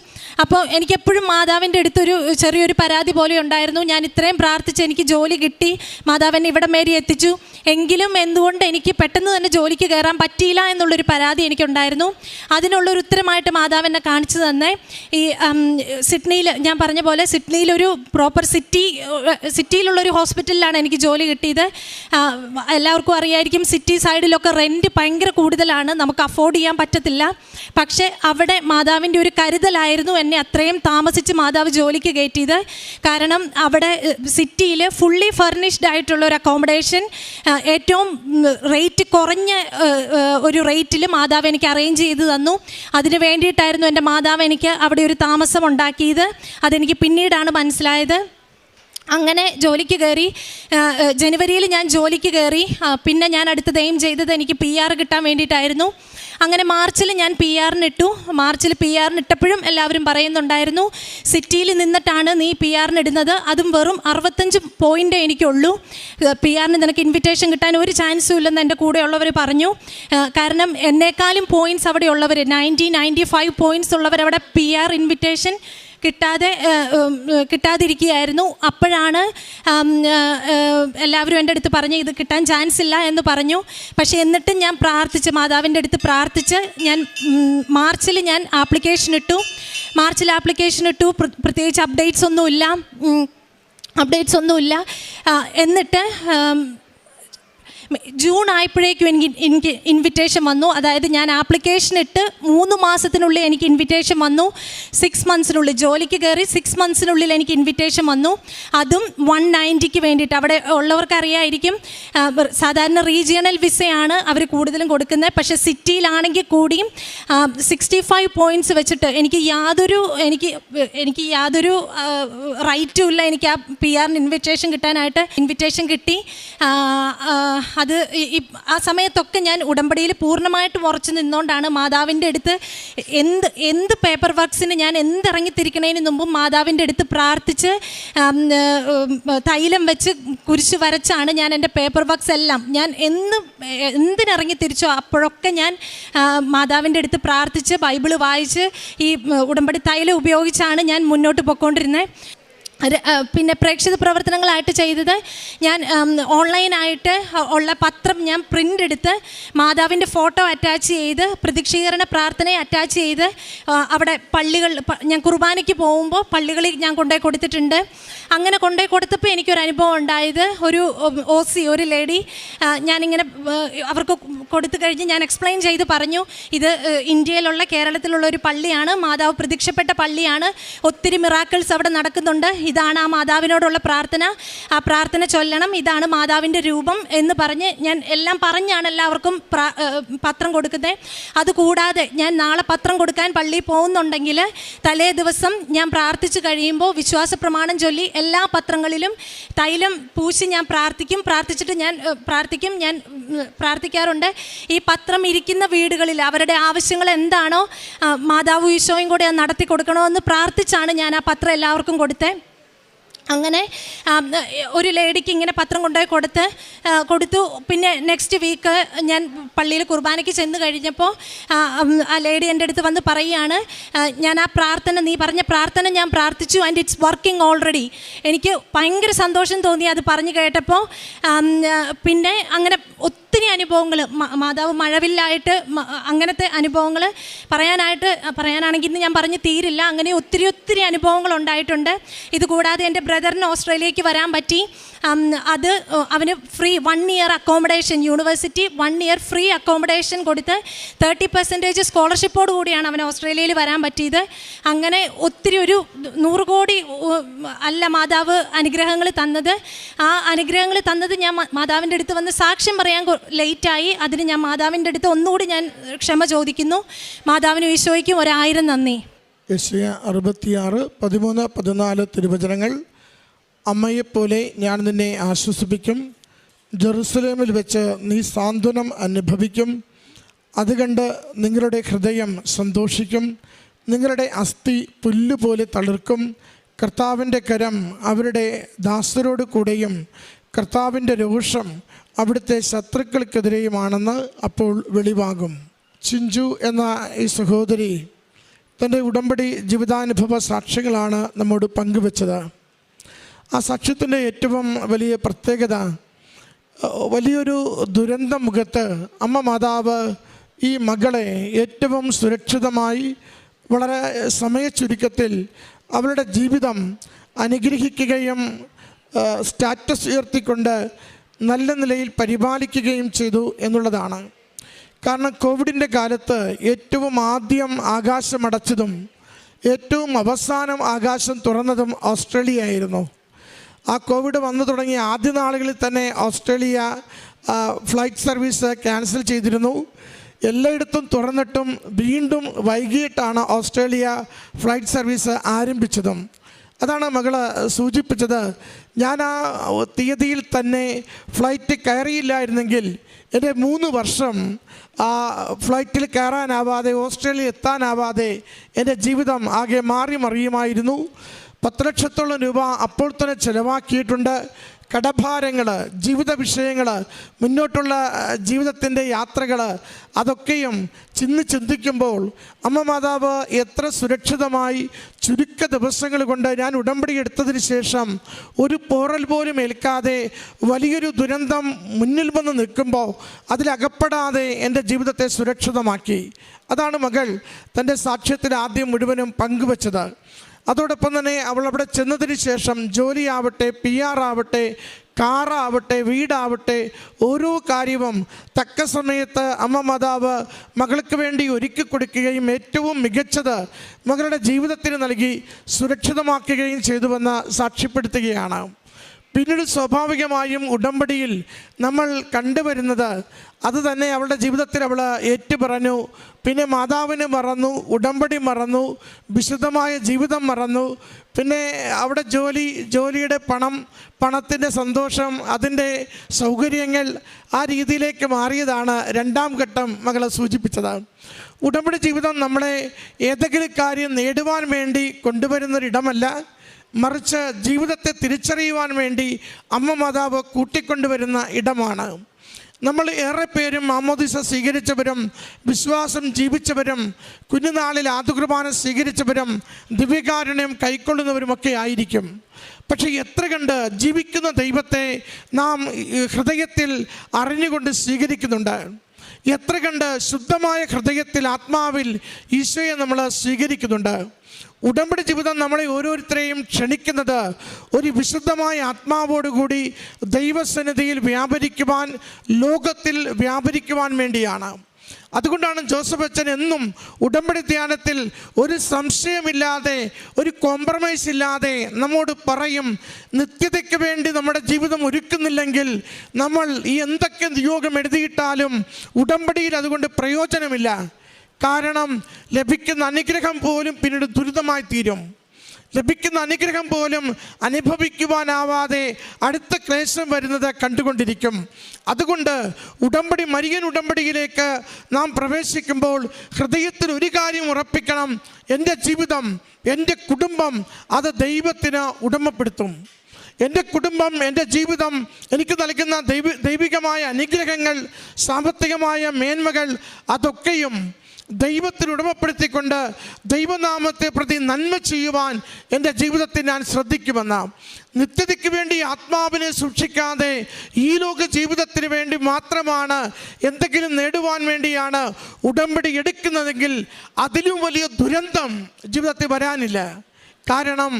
അപ്പോൾ എനിക്കെപ്പോഴും മാതാവിൻ്റെ അടുത്തൊരു ചെറിയൊരു പരാതി പോലെ ഉണ്ടായിരുന്നു. ഞാൻ ഇത്രയും പ്രാർത്ഥിച്ച് എനിക്ക് ജോലി കിട്ടി, മാതാവിനെ ഇവിടം വരെ എത്തിച്ചു, എങ്കിലും എന്തുകൊണ്ട് എനിക്ക് പെട്ടെന്ന് തന്നെ ജോലിക്ക് കയറാൻ പറ്റിയില്ല എന്നുള്ളൊരു പരാതി എനിക്കുണ്ടായിരുന്നു. അതിനുള്ളൊരു ഉത്തരമായിട്ട് മാതാവിനെ കാണിച്ചു തന്നെ ഈ സിഡ്നിയിൽ, ഞാൻ പറഞ്ഞ പോലെ സിഡ്നിയിലൊരു പ്രോപ്പർ സിറ്റിയിലുള്ളൊരു ഹോസ്പിറ്റലിലാണ് എനിക്ക് ജോലി കിട്ടിയത്. എല്ലാവർക്കും അറിയായിരിക്കും, സിറ്റി സൈഡിലൊക്കെ റെൻറ്റ് ഭയങ്കര കൂടുതലാണ്, നമുക്ക് അഫോർഡ് ചെയ്യാൻ പറ്റത്തില്ല. പക്ഷേ അവിടെ മാതാവിൻ്റെ ഒരു കരുതലായിരുന്നു എന്നെ അത്രയും താമസിച്ച് മാതാവ് ജോലിക്ക് കയറ്റിയത്. കാരണം അവിടെ സിറ്റിയിൽ ഫുള്ളി ഫർണിഷ്ഡ് ആയിട്ടുള്ള ഒരു അക്കോമഡേഷൻ ഏറ്റവും റേറ്റ് കുറഞ്ഞ ഒരു റേറ്റിൽ മാതാവ് എനിക്ക് അറേഞ്ച് ചെയ്ത് തന്നു. അതിന് വേണ്ടിയിട്ടായിരുന്നു എൻ്റെ മാതാവ് എനിക്ക് അവിടെ ഒരു താമസം ഉണ്ടാക്കിയത്. അതെനിക്ക് പിന്നീടാണ് മനസ്സിലായത്. അങ്ങനെ ജോലിക്ക് കയറി. ജനുവരിയിൽ ഞാൻ ജോലിക്ക് കയറി. പിന്നെ ഞാൻ അടുത്തത് എയിം ചെയ്തത് എനിക്ക് PR കിട്ടാൻ വേണ്ടിയിട്ടായിരുന്നു. അങ്ങനെ മാർച്ചിൽ ഞാൻ PR-നിട്ടു. മാർച്ചിൽ PR-നിട്ടപ്പോഴും എല്ലാവരും പറയുന്നുണ്ടായിരുന്നു, സിറ്റിയിൽ നിന്നിട്ടാണ് നീ PR-ന് ഇടുന്നത്, അതും വെറും 65 പോയിൻ്റ് എനിക്കുള്ളൂ, PR-ന് നിനക്ക് ഇൻവിറ്റേഷൻ കിട്ടാൻ ഒരു ചാൻസും ഇല്ലെന്ന് എൻ്റെ കൂടെയുള്ളവർ പറഞ്ഞു. കാരണം എന്നേക്കാളും പോയിൻറ്റ്സ് അവിടെ ഉള്ളവർ 95 പോയിൻറ്റ്സ് ഉള്ളവരവിടെ PR ഇൻവിറ്റേഷൻ കിട്ടാതിരിക്കുകയായിരുന്നു. അപ്പോഴാണ് എല്ലാവരും എൻ്റെ അടുത്ത് പറഞ്ഞു ഇത് കിട്ടാൻ ചാൻസ് ഇല്ല എന്ന് പറഞ്ഞു. പക്ഷേ എന്നിട്ടും ഞാൻ പ്രാർത്ഥിച്ച്, മാതാവിൻ്റെ അടുത്ത് പ്രാർത്ഥിച്ച് ഞാൻ മാർച്ചിൽ ഞാൻ ആപ്ലിക്കേഷൻ ഇട്ടു. പ്രത്യേകിച്ച് അപ്ഡേറ്റ്സ് ഒന്നുമില്ല. എന്നിട്ട് ജൂൺ ആയപ്പോഴേക്കും എനിക്ക് ഇൻവിറ്റേഷൻ വന്നു. അതായത് ഞാൻ ആപ്ലിക്കേഷൻ ഇട്ട് 3 മാസത്തിനുള്ളിൽ എനിക്ക് ഇൻവിറ്റേഷൻ വന്നു. 6 മന്ത്സിനുള്ളിൽ ജോലിക്ക് കയറി 6 മന്ത്സിനുള്ളിൽ എനിക്ക് ഇൻവിറ്റേഷൻ വന്നു. അതും 190ക്ക് വേണ്ടിയിട്ട്. അവിടെ ഉള്ളവർക്ക് അറിയായിരിക്കും, സാധാരണ റീജിയണൽ വിസയാണ് അവർ കൂടുതലും കൊടുക്കുന്നത്. പക്ഷേ സിറ്റിയിലാണെങ്കിൽ കൂടിയും 65 പോയിൻറ്റ്സ് വെച്ചിട്ട് എനിക്ക് യാതൊരു റൈറ്റും ഇല്ല എനിക്ക് ആ PR-ന് ഇൻവിറ്റേഷൻ കിട്ടി. അത് ആ സമയത്തൊക്കെ ഞാൻ ഉടമ്പടിയിൽ പൂർണ്ണമായിട്ട് ഉറച്ചു നിന്നുകൊണ്ടാണ് മാതാവിൻ്റെ അടുത്ത് എന്ത് പേപ്പർ വർക്ക്സിന് ഞാൻ എന്തിറങ്ങിത്തിരിക്കണതിന് മുമ്പും മാതാവിൻ്റെ അടുത്ത് പ്രാർത്ഥിച്ച് തൈലം വെച്ച് കുരിശ് വരച്ചാണ് ഞാൻ എൻ്റെ പേപ്പർ വർക്ക്സ് എല്ലാം ഞാൻ എന്തിനിറങ്ങിത്തിരിച്ചോ അപ്പോഴൊക്കെ ഞാൻ മാതാവിൻ്റെ അടുത്ത് പ്രാർത്ഥിച്ച് ബൈബിള് വായിച്ച് ഈ ഉടമ്പടി തൈലം ഉപയോഗിച്ചാണ് ഞാൻ മുന്നോട്ട് പോയിക്കൊണ്ടിരുന്നത്. പിന്നെ പ്രേക്ഷിത പ്രവർത്തനങ്ങളായിട്ട് ചെയ്തത്, ഞാൻ ഓൺലൈനായിട്ട് ഉള്ള പത്രം ഞാൻ പ്രിൻ്റ് എടുത്ത് മാതാവിൻ്റെ ഫോട്ടോ അറ്റാച്ച് ചെയ്ത് പ്രദക്ഷിണീകരണ പ്രാർത്ഥനയെ അറ്റാച്ച് ചെയ്ത് അവിടെ ഞാൻ കുർബാനയ്ക്ക് പോകുമ്പോൾ പള്ളികളിൽ ഞാൻ കൊണ്ടുപോയി കൊടുത്തിട്ടുണ്ട്. അങ്ങനെ കൊണ്ടുപോയി കൊടുത്തപ്പോൾ എനിക്കൊരു അനുഭവം ഉണ്ടായത്, ഒരു ലേഡി ഞാനിങ്ങനെ അവർക്ക് കൊടുത്തു കഴിഞ്ഞ് ഞാൻ എക്സ്പ്ലെയിൻ ചെയ്ത് പറഞ്ഞു, ഇത് ഇന്ത്യയിലുള്ള കേരളത്തിലുള്ള ഒരു പള്ളിയാണ്, മാതാവ് പ്രത്യക്ഷപ്പെട്ട പള്ളിയാണ്, ഒത്തിരി മിറാക്കിൾസ് അവിടെ നടക്കുന്നുണ്ട്, ഇതാണ് ആ മാതാവിനോടുള്ള പ്രാർത്ഥന, ആ പ്രാർത്ഥന ചൊല്ലണം, ഇതാണ് മാതാവിൻ്റെ രൂപം എന്ന് പറഞ്ഞ് ഞാൻ എല്ലാം പറഞ്ഞാണ് എല്ലാവർക്കും പത്രം കൊടുക്കുന്നത്. അതുകൂടാതെ ഞാൻ നാളെ പത്രം കൊടുക്കാൻ പള്ളിയിൽ പോകുന്നുണ്ടെങ്കിൽ തലേ ദിവസം ഞാൻ പ്രാർത്ഥിച്ചു കഴിയുമ്പോൾ വിശ്വാസ പ്രമാണം ചൊല്ലി എല്ലാ പത്രങ്ങളിലും തൈലം പൂശി ഞാൻ പ്രാർത്ഥിച്ചിട്ട് ഞാൻ പ്രാർത്ഥിക്കാറുണ്ട്. ഈ പത്രം ഇരിക്കുന്ന വീടുകളിൽ അവരുടെ ആവശ്യങ്ങൾ എന്താണോ മാതാവ് ഈശോയും കൂടെ നടത്തി കൊടുക്കണമെന്ന് പ്രാർത്ഥിച്ചാണ് ഞാൻ ആ പത്രം എല്ലാവർക്കും കൊടുത്തത്. അങ്ങനെ ഒരു ലേഡിക്ക് ഇങ്ങനെ പത്രം കൊണ്ടുപോയി കൊടുത്തു. പിന്നെ നെക്സ്റ്റ് വീക്ക് ഞാൻ പള്ളിയിൽ കുർബാനയ്ക്ക് ചെന്ന് കഴിഞ്ഞപ്പോൾ ആ ലേഡി എൻ്റെ അടുത്ത് വന്ന് പറയുകയാണ്, ഞാൻ ആ പ്രാർത്ഥന, നീ പറഞ്ഞ പ്രാർത്ഥന ഞാൻ പ്രാർത്ഥിച്ചു, ആൻഡ് ഇറ്റ്സ് വർക്കിംഗ് ഓൾറെഡി. എനിക്ക് ഭയങ്കര സന്തോഷം തോന്നി അത് പറഞ്ഞു കേട്ടപ്പോൾ. പിന്നെ അങ്ങനെ ഒത്തിരി അനുഭവങ്ങൾ, മാതാവ് മഴവില്ലായിട്ട് അങ്ങനത്തെ അനുഭവങ്ങൾ പറയാനാണെങ്കിൽ ഇന്ന് ഞാൻ പറഞ്ഞ് തീരില്ല. അങ്ങനെ ഒത്തിരി അനുഭവങ്ങൾ ഉണ്ടായിട്ടുണ്ട്. ഇതുകൂടാതെ എൻ്റെ ബ്രദറിന് ഓസ്ട്രേലിയക്ക് വരാൻ പറ്റി. അത് അവന് free 1 year accommodation, university 1 year free accommodation കൊടുത്ത് 30% സ്കോളർഷിപ്പോട് കൂടിയാണ് അവന് ഓസ്ട്രേലിയയിൽ വരാൻ പറ്റിയത്. അങ്ങനെ ഒത്തിരി ഒരു 100 കോടി അല്ല മാതാവ് അനുഗ്രഹങ്ങൾ തന്നത്. ആ അനുഗ്രഹങ്ങൾ തന്നത് ഞാൻ മാതാവിൻ്റെ അടുത്ത് വന്ന് സാക്ഷ്യം പറയാൻ ലേറ്റായി. അതിന് ഞാൻ മാതാവിൻ്റെ അടുത്ത് ഒന്നുകൂടി ഞാൻ ക്ഷമ ചോദിക്കുന്നു. മാതാവിനും ഈശോയ്ക്കും 1000 നന്ദി. യെശയ്യാ 66, 13, 14 തിരുവചനങ്ങൾ. അമ്മയെപ്പോലെ ഞാൻ നിന്നെ ആശ്വസിപ്പിക്കും, ജെറുസലേമിൽ വെച്ച് നീ സാന്ത്വനം അനുഭവിക്കും. അത് കണ്ട് നിങ്ങളുടെ ഹൃദയം സന്തോഷിക്കും. നിങ്ങളുടെ അസ്ഥി പുല്ലുപോലെ തളിർക്കും. കർത്താവിൻ്റെ കരം അവരുടെ ദാസരോട് കൂടെയും കർത്താവിൻ്റെ രോഷം അവിടുത്തെ ശത്രുക്കൾക്കെതിരെയുമാണെന്ന് അപ്പോൾ വെളിവാകും. ചിഞ്ചു എന്ന ഈ സഹോദരി തൻ്റെ ഉടമ്പടി ജീവിതാനുഭവ സാക്ഷ്യങ്ങളാണ് നമ്മോട് പങ്കുവച്ചത്. ആ സാക്ഷ്യത്തിൻ്റെ ഏറ്റവും വലിയ പ്രത്യേകത, വലിയൊരു ദുരന്ത മുഖത്ത് അമ്മ മാതാവ് ഈ മകളെ ഏറ്റവും സുരക്ഷിതമായി വളരെ സമയച്ചുരുക്കത്തിൽ അവരുടെ ജീവിതം അനുഗ്രഹിക്കുകയും സ്റ്റാറ്റസ് ഉയർത്തിക്കൊണ്ട് നല്ല നിലയിൽ പരിപാലിക്കുകയും ചെയ്തു എന്നുള്ളതാണ്. കാരണം കോവിഡിൻ്റെ കാലത്ത് ഏറ്റവും ആദ്യം ആകാശമടച്ചതും ഏറ്റവും അവസാനം ആകാശം തുറന്നതും ഓസ്ട്രേലിയ ആയിരുന്നു. ആ കോവിഡ് വന്നു തുടങ്ങിയ ആദ്യ നാളുകളിൽ തന്നെ ഓസ്ട്രേലിയ ഫ്ലൈറ്റ് സർവീസ് ക്യാൻസൽ ചെയ്തിരുന്നു. എല്ലായിടത്തും തുറന്നിട്ടും വീണ്ടും വൈകിട്ടാണ് ഓസ്ട്രേലിയ ഫ്ലൈറ്റ് സർവീസ് ആരംഭിച്ചതും. അതാണ് മകൾ സൂചിപ്പിച്ചത്. ഞാൻ ആ തീയതിയിൽ തന്നെ ഫ്ലൈറ്റ് കയറിയില്ലായിരുന്നെങ്കിൽ എൻ്റെ 3 വർഷം ആ ഫ്ലൈറ്റിൽ കയറാനാവാതെ ഓസ്ട്രേലിയ എത്താനാവാതെ എൻ്റെ ജീവിതം ആകെ മാറി മറിയുമായിരുന്നു. 10 ലക്ഷത്തോളം രൂപ അപ്പോൾ തന്നെ ചിലവാക്കിയിട്ടുണ്ട്. കടഭാരങ്ങൾ, ജീവിത വിഷയങ്ങൾ, മുന്നോട്ടുള്ള ജീവിതത്തിൻ്റെ യാത്രകൾ, അതൊക്കെയും ചിന്തിക്കുമ്പോൾ അമ്മ മാതാവ് എത്ര സുരക്ഷിതമായി ചുരുക്ക ദിവസങ്ങൾ കൊണ്ട് ഞാൻ ഉടമ്പടി എടുത്തതിന് ശേഷം ഒരു പോറൽ പോലും ഏൽക്കാതെ വലിയൊരു ദുരന്തം മുന്നിൽ വന്ന് നിൽക്കുമ്പോൾ അതിലകപ്പെടാതെ എൻ്റെ ജീവിതത്തെ സുരക്ഷിതമാക്കി. അതാണ് മകൾ തൻ്റെ സാക്ഷ്യത്തിൽ ആദ്യം മുഴുവനും പങ്കുവച്ചത്. അതോടൊപ്പം തന്നെ അവൾ അവിടെ ചെന്നതിന് ശേഷം ജോലിയാവട്ടെ, PR ആവട്ടെ, കാറാവട്ടെ, വീടാവട്ടെ, ഓരോ കാര്യവും തക്ക സമയത്ത് അമ്മ മാതാവ് മകൾക്ക് വേണ്ടി ഒരുക്കി കൊടുക്കുകയും ഏറ്റവും മികച്ചത് മകളുടെ ജീവിതത്തിന് നൽകി സുരക്ഷിതമാക്കുകയും ചെയ്തുവെന്ന് സാക്ഷ്യപ്പെടുത്തുകയാണ്. പിന്നീട് സ്വാഭാവികമായും ഉടമ്പടിയിൽ നമ്മൾ കണ്ടുവരുന്നത് അത് തന്നെ അവളുടെ ജീവിതത്തിൽ അവൾ ഏറ്റുപറഞ്ഞു. പിന്നെ മാതാവിനെ മറന്നു, ഉടമ്പടി മറന്നു, വിശുദ്ധമായ ജീവിതം മറന്നു. പിന്നെ അവിടെ ജോലിയുടെ പണത്തിൻ്റെ സന്തോഷം, അതിൻ്റെ സൗകര്യങ്ങൾ, ആ രീതിയിലേക്ക് മാറിയതാണ് രണ്ടാം ഘട്ടം മകളെ സൂചിപ്പിച്ചത്. ഉടമ്പടി ജീവിതം നമ്മളെ ഏതെങ്കിലും കാര്യം നേടുവാൻ വേണ്ടി കൊണ്ടുവരുന്നൊരിടമല്ല, മറിച്ച് ജീവിതത്തെ തിരിച്ചറിയുവാൻ വേണ്ടി അമ്മ മാതാവ് കൂട്ടിക്കൊണ്ടുവരുന്ന ഇടമാണ്. നമ്മൾ ഏറെ പേരും മാമോദിസ സ്വീകരിച്ചവരും വിശ്വാസം ജീവിച്ചവരും കുഞ്ഞുനാളിൽ ആദ്യകുർബാന സ്വീകരിച്ചവരും ദിവ്യകാരുണ്യം കൈക്കൊള്ളുന്നവരുമൊക്കെ ആയിരിക്കും. പക്ഷേ എത്ര കണ്ട് ജീവിക്കുന്ന ദൈവത്തെ നാം ഹൃദയത്തിൽ അറിഞ്ഞുകൊണ്ട് സ്വീകരിക്കുന്നുണ്ട്? എത്ര കണ്ട് ശുദ്ധമായ ഹൃദയത്തിൽ ആത്മാവിൽ ഈശോയെ നമ്മൾ സ്വീകരിക്കുന്നുണ്ട്? ഉടമ്പടി ജീവിതം നമ്മളെ ഓരോരുത്തരെയും ക്ഷണിക്കുന്നത് ഒരു വിശുദ്ധമായ ആത്മാവോടുകൂടി ദൈവസന്നിധിയിൽ വ്യാപരിക്കുവാൻ, ലോകത്തിൽ വ്യാപരിക്കുവാൻ വേണ്ടിയാണ്. അതുകൊണ്ടാണ് ജോസഫ് അച്ഛൻ എന്നും ഉടമ്പടി ധ്യാനത്തിൽ ഒരു സംശയമില്ലാതെ, ഒരു കോംപ്രമൈസ് ഇല്ലാതെ നമ്മോട് പറയും, നിത്യതയ്ക്ക് വേണ്ടി നമ്മുടെ ജീവിതം ഒരുക്കുന്നില്ലെങ്കിൽ നമ്മൾ ഈ എന്തൊക്കെ നിയോഗം എഴുതിയിട്ടാലും ഉടമ്പടിയിൽ അതുകൊണ്ട് പ്രയോജനമില്ല. കാരണം ലഭിക്കുന്ന അനുഗ്രഹം പോലും പിന്നീട് ദുരിതമായി തീരും. ലഭിക്കുന്ന അനുഗ്രഹം പോലും അനുഭവിക്കുവാനാവാതെ അടുത്ത ക്ലേശം വരുന്നത് കണ്ടുകൊണ്ടിരിക്കും. അതുകൊണ്ട് മരിയൻ ഉടമ്പടിയിലേക്ക് നാം പ്രവേശിക്കുമ്പോൾ ഹൃദയത്തിൽ ഒരു കാര്യം ഉറപ്പിക്കണം: എൻ്റെ ജീവിതം, എൻ്റെ കുടുംബം അത് ദൈവത്തിന് ഉടമപ്പെടുത്തും. എൻ്റെ കുടുംബം, എൻ്റെ ജീവിതം എനിക്ക് നൽകുന്ന ദൈവികമായ അനുഗ്രഹങ്ങൾ, സാമ്പത്തികമായ മേന്മകൾ, അതൊക്കെയും ദൈവത്തിന് ഉടമപ്പെടുത്തിക്കൊണ്ട് ദൈവനാമത്തെ പ്രതി നന്മ ചെയ്യുവാൻ എൻ്റെ ജീവിതത്തിൽ ഞാൻ ശ്രദ്ധിക്കുമെന്ന്. നിത്യതയ്ക്ക് വേണ്ടി ആത്മാവിനെ സൂക്ഷിക്കാതെ ഈ ലോക ജീവിതത്തിന് വേണ്ടി മാത്രമാണ്, എന്തെങ്കിലും നേടുവാൻ വേണ്ടിയാണ് ഉടമ്പടി എടുക്കുന്നതെങ്കിൽ അതിലും വലിയ ദുരന്തം ജീവിതത്തിൽ വരാനില്ല. കാരണം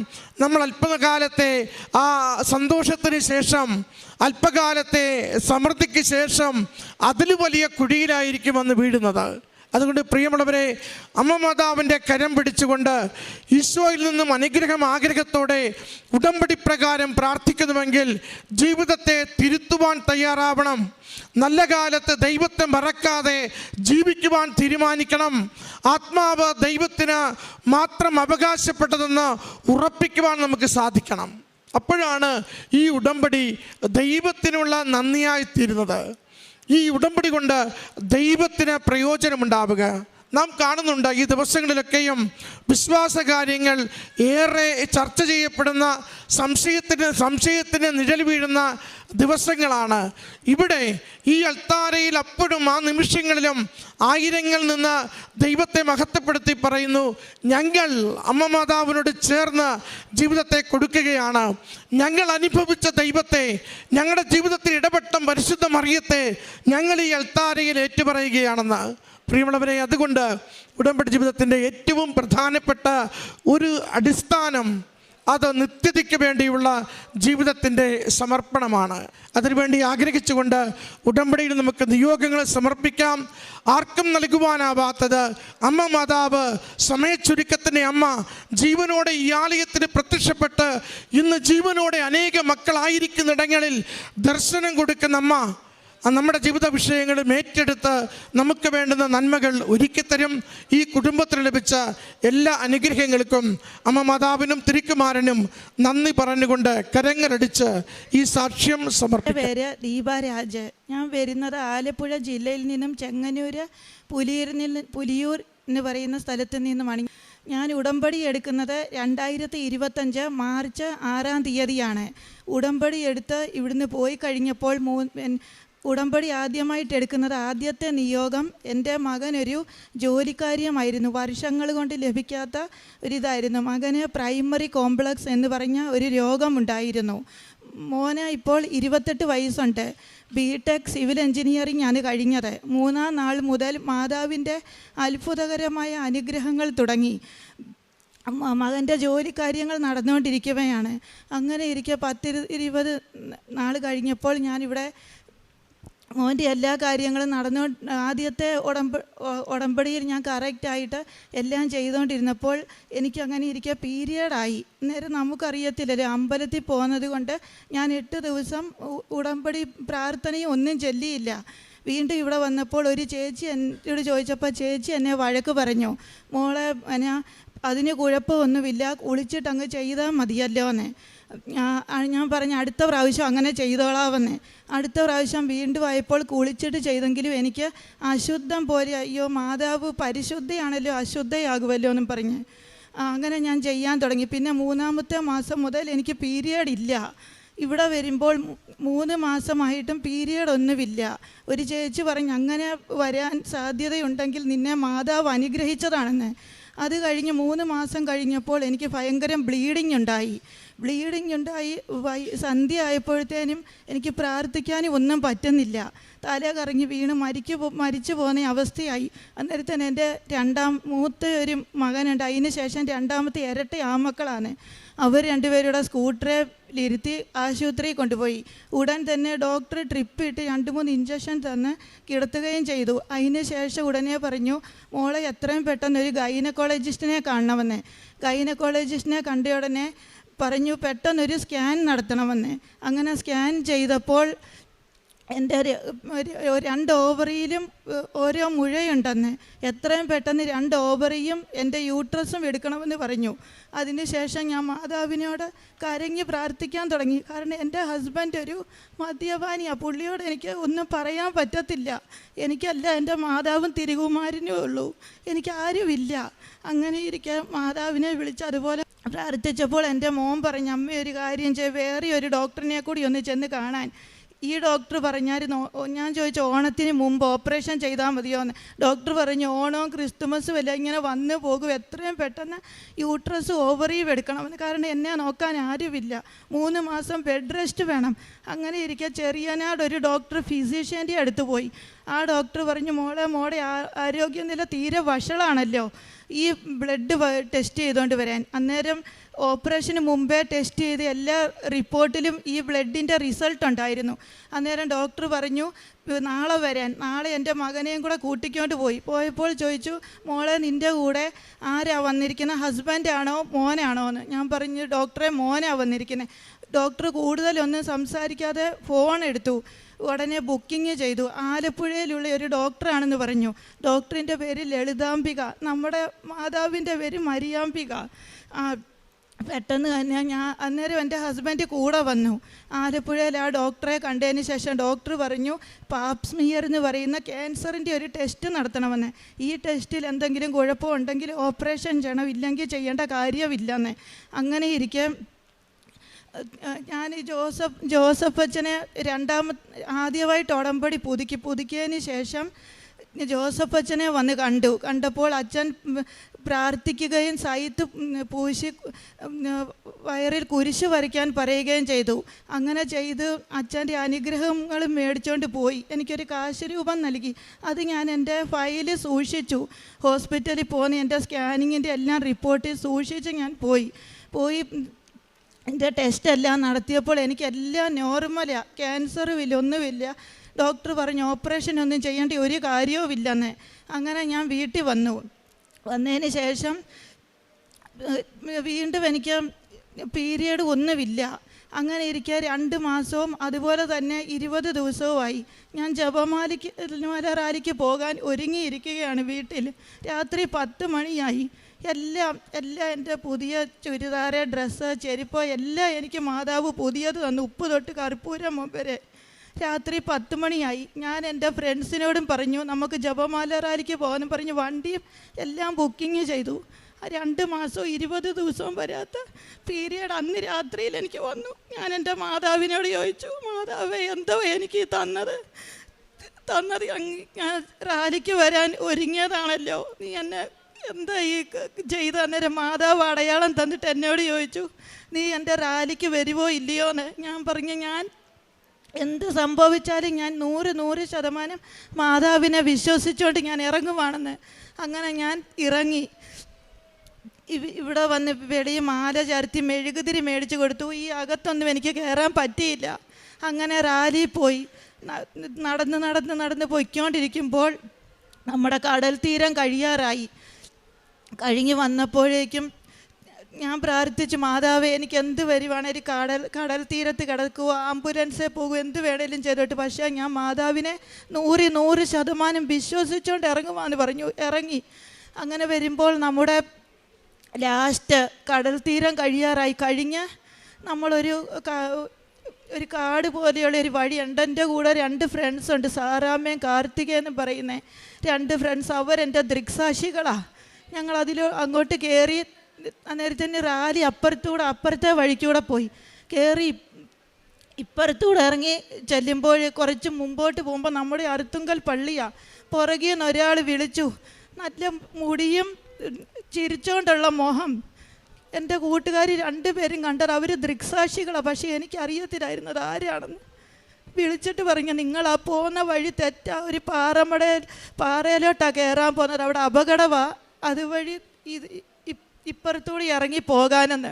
നമ്മൾ അല്പകാലത്തെ ആ സന്തോഷത്തിന് ശേഷം, അല്പകാലത്തെ സമൃദ്ധിക്ക് ശേഷം അതിൽ വലിയ കുഴിയിലായിരിക്കും വന്ന് വീഴുന്നത്. അതുകൊണ്ട് പ്രിയമുള്ളവരെ, അമ്മ മാതാവിൻ്റെ കരം പിടിച്ചുകൊണ്ട് ഈശോയിൽ നിന്നും അനുഗ്രഹം ആഗ്രഹത്തോടെ ഉടമ്പടി പ്രകാരം പ്രാർത്ഥിക്കുന്നുവെങ്കിൽ ജീവിതത്തെ തിരുത്തുവാൻ തയ്യാറാവണം. നല്ല കാലത്ത് ദൈവത്തെ മറക്കാതെ ജീവിക്കുവാൻ തീരുമാനിക്കണം. ആത്മാവ് ദൈവത്തിന് മാത്രം അവകാശപ്പെട്ടതെന്ന് ഉറപ്പിക്കുവാൻ നമുക്ക് സാധിക്കണം. അപ്പോഴാണ് ഈ ഉടമ്പടി ദൈവത്തിനുള്ള നന്ദിയായിത്തീരുന്നത്. ഈ ഉടമ്പടി കൊണ്ട് ദൈവത്തിന് പ്രയോജനമുണ്ടാവുക നാം കാണുന്നുണ്ട്. ഈ ദിവസങ്ങളിലൊക്കെയും വിശ്വാസ കാര്യങ്ങൾ ഏറെ ചർച്ച ചെയ്യപ്പെടുന്ന, സംശയത്തിന് നിഴൽ വീഴുന്ന ദിവസങ്ങളാണ്. ഇവിടെ ഈ അൾത്താരയിൽ അപ്പോഴും ആ നിമിഷങ്ങളിലും ആയിരങ്ങൾ നിന്ന് ദൈവത്തെ മഹത്വപ്പെടുത്തി പറയുന്നു, ഞങ്ങൾ അമ്മ മാതാവിനോട് ചേർന്ന് ജീവിതത്തെ കൊടുക്കുകയാണ്. ഞങ്ങൾ അനുഭവിച്ച ദൈവത്തെ, ഞങ്ങളുടെ ജീവിതത്തിൽ ഇടപെട്ട പരിശുദ്ധ മറിയത്തെ ഞങ്ങൾ ഈ അൾത്താരയിൽ ഏറ്റുപറയുകയാണെന്ന്. പ്രിയമുള്ളവരെ, അതുകൊണ്ട് ഉടമ്പടി ജീവിതത്തിൻ്റെ ഏറ്റവും പ്രധാനപ്പെട്ട ഒരു അടിസ്ഥാനം അത് നിത്യതയ്ക്ക് വേണ്ടിയുള്ള ജീവിതത്തിൻ്റെ സമർപ്പണമാണ്. അതിനുവേണ്ടി ആഗ്രഹിച്ചുകൊണ്ട് ഉടമ്പടിയിൽ നമുക്ക് നിയോഗങ്ങൾ സമർപ്പിക്കാം. ആർക്കും നൽകുവാനാവാത്തത് അമ്മ മാതാവ്, സമയച്ചുരുക്കത്തിൻ്റെ അമ്മ, ജീവനോടെ ഈ ആലയത്തിന് പ്രത്യക്ഷപ്പെട്ട് ഇന്ന് ജീവനോടെ അനേക മക്കളായിരിക്കുന്നിടങ്ങളിൽ ദർശനം കൊടുക്കുന്ന അമ്മ നമ്മുടെ ജീവിത വിഷയങ്ങളും ഏറ്റെടുത്ത് നമുക്ക് വേണ്ടുന്ന നന്മകൾ ഒരുക്കിത്തരും. ഈ കുടുംബത്തിന് ലഭിച്ച എല്ലാ അനുഗ്രഹങ്ങൾക്കും അമ്മ മാതാവിനും തിരുക്കുമാരനും നന്ദി പറഞ്ഞുകൊണ്ട് കരങ്ങളടിച്ച് ഈ സാക്ഷ്യം സമർപ്പിക്കും. എൻ്റെ പേര് ദീപാരാജ്. ഞാൻ വരുന്നത് ആലപ്പുഴ ജില്ലയിൽ നിന്നും ചെങ്ങന്നൂർ പുലിയൂർ എന്ന് പറയുന്ന സ്ഥലത്ത് നിന്നുമാണ്. ഞാൻ ഉടമ്പടി എടുക്കുന്നത് 2025 മാർച്ച് 6-ാം തീയതിയാണ്. ഉടമ്പടി എടുത്ത് ഇവിടുന്ന് പോയി കഴിഞ്ഞപ്പോൾ ഉടമ്പടി ആദ്യമായിട്ട് എടുക്കുന്നത്, ആദ്യത്തെ നിയോഗം എൻ്റെ മകനൊരു ജോലിക്കാര്യമായിരുന്നു. വർഷങ്ങൾ കൊണ്ട് ലഭിക്കാത്ത ഒരിതായിരുന്നു. മകന് പ്രൈമറി കോംപ്ലക്സ് എന്ന് പറഞ്ഞ ഒരു രോഗമുണ്ടായിരുന്നു. മോന് ഇപ്പോൾ 28 വയസ്സുണ്ട്. ബിടെക് സിവിൽ എഞ്ചിനീയറിംഗ് ആണ് കഴിഞ്ഞത്. 3-ാം നാൾ മുതൽ മാതാവിൻ്റെ അത്ഭുതകരമായ അനുഗ്രഹങ്ങൾ തുടങ്ങി. മകൻ്റെ ജോലി കാര്യങ്ങൾ നടന്നുകൊണ്ടിരിക്കുകയാണ്. അങ്ങനെ ഇരിക്കെ 10-20 നാൾ കഴിഞ്ഞപ്പോൾ ഞാനിവിടെ മോൻ്റെ എല്ലാ കാര്യങ്ങളും ആദ്യത്തെ ഉടമ്പടിയിൽ ഞാൻ കറക്റ്റായിട്ട് എല്ലാം ചെയ്തുകൊണ്ടിരുന്നപ്പോൾ എനിക്ക് അങ്ങനെ ഇരിക്കുക പീരിയഡായി. അന്നേരം നമുക്കറിയത്തില്ലല്ലോ, അമ്പലത്തിൽ പോകുന്നത് കൊണ്ട് ഞാൻ 8 ദിവസം ഉടമ്പടി പ്രാർത്ഥനയും ഒന്നും ചൊല്ലിയില്ല. വീണ്ടും ഇവിടെ വന്നപ്പോൾ ഒരു ചേച്ചി എന്നോട് ചോദിച്ചപ്പോൾ ചേച്ചി എന്നെ വഴക്ക് പറഞ്ഞു, മോളെ അതിന് കുഴപ്പമൊന്നുമില്ല, കുളിച്ചിട്ട് അങ്ങ് ചെയ്താൽ മതിയല്ലോ എന്ന്. ഞാൻ പറഞ്ഞു അടുത്ത പ്രാവശ്യം അങ്ങനെ ചെയ്തോളാമെന്ന്. അടുത്ത പ്രാവശ്യം വീണ്ടും ആയപ്പോൾ കുളിച്ചിട്ട് ചെയ്തെങ്കിലും എനിക്ക് അശുദ്ധം പോലെ, അയ്യോ മാതാവ് പരിശുദ്ധയാണല്ലോ, അശുദ്ധയാകുമല്ലോ എന്നും പറഞ്ഞ് അങ്ങനെ ഞാൻ ചെയ്യാൻ തുടങ്ങി. പിന്നെ 3-ാമത്തെ മാസം മുതൽ എനിക്ക് പീരിയഡ് ഇല്ല. ഇവിടെ വരുമ്പോൾ 3 മാസമായിട്ടും പീരിയഡ് ഒന്നുമില്ല. ഒരു ചേച്ചി പറഞ്ഞു അങ്ങനെ വരാൻ സാധ്യതയുണ്ടെങ്കിൽ നിന്നെ മാതാവ് അനുഗ്രഹിച്ചതാണെന്ന്. അത് കഴിഞ്ഞ് 3 മാസം കഴിഞ്ഞപ്പോൾ എനിക്ക് ഭയങ്കര ബ്ലീഡിങ് ഉണ്ടായി. സന്ധ്യ ആയപ്പോഴത്തേനും എനിക്ക് പ്രാർത്ഥിക്കാനും ഒന്നും പറ്റുന്നില്ല. തല കറങ്ങി വീണ് മരിച്ചു പോകുന്ന അവസ്ഥയായി. അന്നേരത്തേന് എൻ്റെ മൂത്ത ഒരു മകനുണ്ട്. അതിന് ശേഷം 2-ാമത്തെ ഇരട്ട ആമക്കളാണ്. അവർ രണ്ടുപേരുടെ സ്കൂട്ടറിലിരുത്തി ആശുപത്രിയിൽ കൊണ്ടുപോയി. ഉടൻ തന്നെ ഡോക്ടർ ട്രിപ്പ് ഇട്ട് 2-3 ഇഞ്ചക്ഷൻ തന്ന് കിടത്തുകയും ചെയ്തു. അതിന് ശേഷം ഉടനെ പറഞ്ഞു, മോളെ എത്രയും പെട്ടെന്ന് ഒരു ഗൈനക്കോളജിസ്റ്റിനെ കാണണമെന്ന്. ഗൈനക്കോളജിസ്റ്റിനെ കണ്ട ഉടനെ പറഞ്ഞു പെട്ടെന്നൊരു സ്കാൻ നടത്തണമെന്ന്. അങ്ങനെ സ്കാൻ ചെയ്തപ്പോൾ എൻ്റെ 2 ഓവറിയിലും ഓരോ മുഴയുണ്ടെന്ന്. എത്രയും പെട്ടെന്ന് 2 ഓവറിയും എൻ്റെ യൂട്രസും എടുക്കണമെന്ന് പറഞ്ഞു. അതിനുശേഷം ഞാൻ മാതാവിനോട് കരഞ്ഞ് പ്രാർത്ഥിക്കാൻ തുടങ്ങി. കാരണം എൻ്റെ ഹസ്ബൻഡ് ഒരു മദ്യപാനിയാണ്. പുള്ളിയോട് എനിക്ക് ഒന്നും പറയാൻ പറ്റത്തില്ല. എനിക്കല്ല, എൻ്റെ മാതാവും തിരുകുമാരനേ ഉള്ളൂ, എനിക്ക് ആരുമില്ല. അങ്ങനെ ഇരിക്കാൻ മാതാവിനെ വിളിച്ച് അതുപോലെ പ്രാർത്ഥിച്ചപ്പോൾ എൻ്റെ മോൻ പറഞ്ഞു, അമ്മ ഒരു കാര്യം വേറെ ഒരു ഡോക്ടറിനെ കൂടി ഒന്ന് ചെന്ന് കാണാൻ. ഈ ഡോക്ടർ പറഞ്ഞായിരുന്നു, ഞാൻ ചോദിച്ചു ഓണത്തിന് മുമ്പ് ഓപ്പറേഷൻ ചെയ്താൽ മതിയോ എന്ന്. ഡോക്ടർ പറഞ്ഞു ഓണവും ക്രിസ്തുമസും എല്ലാം ഇങ്ങനെ വന്നു പോകും, എത്രയും പെട്ടെന്ന് യൂട്രസ് ഓവറിയും എടുക്കണമെന്ന്. കാരണം എന്നെ നോക്കാൻ ആരുമില്ല, 3 മാസം ബെഡ് റെസ്റ്റ് വേണം. അങ്ങനെ ഇരിക്കുക ചെറിയനാട് ഒരു ഡോക്ടർ ഫിസിഷ്യൻ്റെ അടുത്ത് പോയി. ആ ഡോക്ടർ പറഞ്ഞു, മോടെ ആരോഗ്യനില തീരെ വഷളാണല്ലോ, ഈ ബ്ലഡ് ടെസ്റ്റ് ചെയ്തുകൊണ്ട് വരാൻ. അന്നേരം ഓപ്പറേഷന് മുമ്പേ ടെസ്റ്റ് ചെയ്ത് എല്ലാ റിപ്പോർട്ടിലും ഈ ബ്ലഡിൻ്റെ റിസൾട്ട് ഉണ്ടായിരുന്നു. അന്നേരം ഡോക്ടർ പറഞ്ഞു നാളെ വരാൻ. നാളെ എൻ്റെ മകനെയും കൂടെ കൂട്ടിക്കൊണ്ട് പോയപ്പോൾ ചോദിച്ചു, മോളെ നിൻ്റെ കൂടെ ആരാ വന്നിരിക്കുന്നത്, ഹസ്ബൻഡാണോ മോനാണോ എന്ന്. ഞാൻ പറഞ്ഞു ഡോക്ടറെ മോനാണ് വന്നിരിക്കുന്നത്. ഡോക്ടർ കൂടുതലൊന്നും സംസാരിക്കാതെ ഫോൺ എടുത്തു. ഉടനെ ബുക്കിംഗ് ചെയ്തു. ആലപ്പുഴയിലുള്ള ഒരു ഡോക്ടറാണെന്ന് പറഞ്ഞു. ഡോക്ടറിൻ്റെ പേര് ലളിതാംബിക, നമ്മുടെ മാതാവിൻ്റെ പേര് മരിയാംബിക. പെട്ടെന്ന് തന്നെ അന്നേരം എൻ്റെ ഹസ്ബൻഡ് കൂടെ വന്നു. ആലപ്പുഴയിൽ ആ ഡോക്ടറെ കണ്ടതിന് ശേഷം ഡോക്ടർ പറഞ്ഞു പാപ്സ്മിയർ എന്ന് പറയുന്ന ക്യാൻസറിൻ്റെ ഒരു ടെസ്റ്റ് നടത്തണമെന്ന്. ഈ ടെസ്റ്റിൽ എന്തെങ്കിലും കുഴപ്പമുണ്ടെങ്കിൽ ഓപ്പറേഷൻ ചെയ്യണം, ഇല്ലെങ്കിൽ ചെയ്യേണ്ട കാര്യമില്ലെന്ന്. അങ്ങനെ ഇരിക്കെ ഞാൻ ജോസഫ് അച്ഛനെ ആദ്യമായിട്ട് ഉടമ്പടി പുതുക്കിയതിന് ശേഷം ജോസഫ് അച്ഛനെ വന്ന് കണ്ടപ്പോൾ അച്ഛൻ പ്രാർത്ഥിക്കുകയും സൈത്ത് പൂശി വയറിൽ കുരിശ് വരയ്ക്കാൻ പറയുകയും ചെയ്തു. അങ്ങനെ ചെയ്ത് അച്ഛൻ്റെ അനുഗ്രഹങ്ങളും മേടിച്ചുകൊണ്ട് പോയി. എനിക്കൊരു കാശ് രൂപം നൽകി. അത് ഞാൻ എൻ്റെ ഫയലിൽ സൂക്ഷിച്ചു. ഹോസ്പിറ്റലിൽ പോന്ന് എൻ്റെ സ്കാനിങ്ങിൻ്റെ എല്ലാം റിപ്പോർട്ട് സൂക്ഷിച്ച് ഞാൻ പോയി എൻ്റെ ടെസ്റ്റ് എല്ലാം നടത്തിയപ്പോൾ എനിക്കെല്ലാം നോർമലാണ്, ക്യാൻസറും ഇല്ല, ഒന്നുമില്ല. ഡോക്ടർ പറഞ്ഞു ഓപ്പറേഷൻ ഒന്നും ചെയ്യേണ്ട ഒരു കാര്യവുമില്ലെന്ന്. അങ്ങനെ ഞാൻ വീട്ടിൽ വന്നതിന് ശേഷം വീണ്ടും എനിക്ക് പീരിയഡ് ഒന്നുമില്ല. അങ്ങനെ ഇരിക്കുക 2 മാസവും അതുപോലെ തന്നെ 20 ദിവസവുമായി. ഞാൻ ജപമാല റാലിക്ക് പോകാൻ ഒരുങ്ങിയിരിക്കുകയാണ് വീട്ടിൽ. രാത്രി 10 മണിയായി. എല്ലാം എൻ്റെ പുതിയ ചുരിദാറ്, ഡ്രസ്സ്, ചെരുപ്പ് എല്ലാം എനിക്ക് മാതാവ് പുതിയത് തന്നു, ഉപ്പ് തൊട്ട് കർപ്പൂരം വരെ. രാത്രി 10 മണിയായി. ഞാൻ എൻ്റെ ഫ്രണ്ട്സിനോടും പറഞ്ഞു നമുക്ക് ജപമാല റാലിക്ക് പോകാനും പറഞ്ഞ് വണ്ടിയും എല്ലാം ബുക്കിങ് ചെയ്തു. 2 മാസവും 20 ദിവസവും വരാത്ത പീരിയഡ് അന്ന് രാത്രിയിൽ എനിക്ക് വന്നു. ഞാൻ എൻ്റെ മാതാവിനോട് ചോദിച്ചു, മാതാവേ എന്തോ എനിക്ക് തന്നത് ഞാൻ റാലിക്ക് വരാൻ ഒരുങ്ങിയതാണല്ലോ, നീ എന്നെ എന്താ ഈ ചെയ്ത്? അന്നേരം മാതാവ് അടയാളം തന്നിട്ട് എന്നോട് ചോദിച്ചു നീ എൻ്റെ റാലിക്ക് വരുമോ ഇല്ലയോ എന്ന്. ഞാൻ പറഞ്ഞു ഞാൻ എന്ത് സംഭവിച്ചാലും ഞാൻ 100% മാതാവിനെ വിശ്വസിച്ചുകൊണ്ട് ഞാൻ ഇറങ്ങുവാണെന്ന്. അങ്ങനെ ഞാൻ ഇറങ്ങി. ഇവിടെ വന്ന് വെളിയിൽ മാല ചാർത്തി മെഴുകുതിരി മേടിച്ച് കൊടുത്തു. ഈ അകത്തൊന്നും എനിക്ക് കയറാൻ പറ്റിയില്ല. അങ്ങനെ റാലി പോയി. നടന്ന് പൊയ്ക്കൊണ്ടിരിക്കുമ്പോൾ നമ്മുടെ കടൽ തീരം കഴിഞ്ഞ് വന്നപ്പോഴേക്കും ഞാൻ പ്രാർത്ഥിച്ചു, മാതാവേ എനിക്ക് എന്ത് വരുവാണേലും കടൽ തീരത്ത് കിടക്കുക, ആംബുലൻസിൽ പോകുക, എന്ത് വേണേലും ചെയ്തിട്ട്, പക്ഷേ ഞാൻ മാതാവിനെ 100% വിശ്വസിച്ചുകൊണ്ട് ഇറങ്ങുവാന്ന് പറഞ്ഞു. അങ്ങനെ വരുമ്പോൾ നമ്മുടെ ലാസ്റ്റ് കടൽ തീരം കഴിഞ്ഞ് നമ്മളൊരു കാട് പോലെയുള്ള ഒരു വഴിയുണ്ട്. എൻ്റെ കൂടെ 2 ഫ്രണ്ട്സ് ഉണ്ട്, സാറാമ്മയും കാർത്തികയെന്നും പറയുന്നത് 2 ഫ്രണ്ട്സ്. അവരെൻ്റെ ദൃക്സാക്ഷികളാണ്. ഞങ്ങൾ അങ്ങോട്ട് കയറി. അന്നേരത്തിന് റാലി അപ്പുറത്തെ വഴിക്കൂടെ പോയി കയറി. ഇപ്പുറത്തൂടെ ഇറങ്ങി ചെല്ലുമ്പോൾ കുറച്ച് മുമ്പോട്ട് പോകുമ്പോൾ നമ്മുടെ അറുത്തുങ്കൽ പള്ളിയാണ്. പുറകിൽ നിന്ന് ഒരാൾ വിളിച്ചു, നല്ല മുടിയും ചിരിച്ചുകൊണ്ടുള്ള മുഖം. എൻ്റെ കൂട്ടുകാർ 2 പേരും കണ്ടത്. അവർ ദൃക്സാക്ഷികളാണ്, പക്ഷേ എനിക്കറിയത്തില്ലായിരുന്നത് ആരാണെന്ന്. വിളിച്ചിട്ട് പറഞ്ഞു, നിങ്ങൾ ആ പോകുന്ന വഴി തെറ്റാ, ഒരു പാറയിലോട്ടാണ് കയറാൻ പോകുന്നത്, അവിടെ അപകടമാണ്, അതുവഴി ഇപ്പുറത്തൂടെ ഇറങ്ങി പോകാനെന്ന്.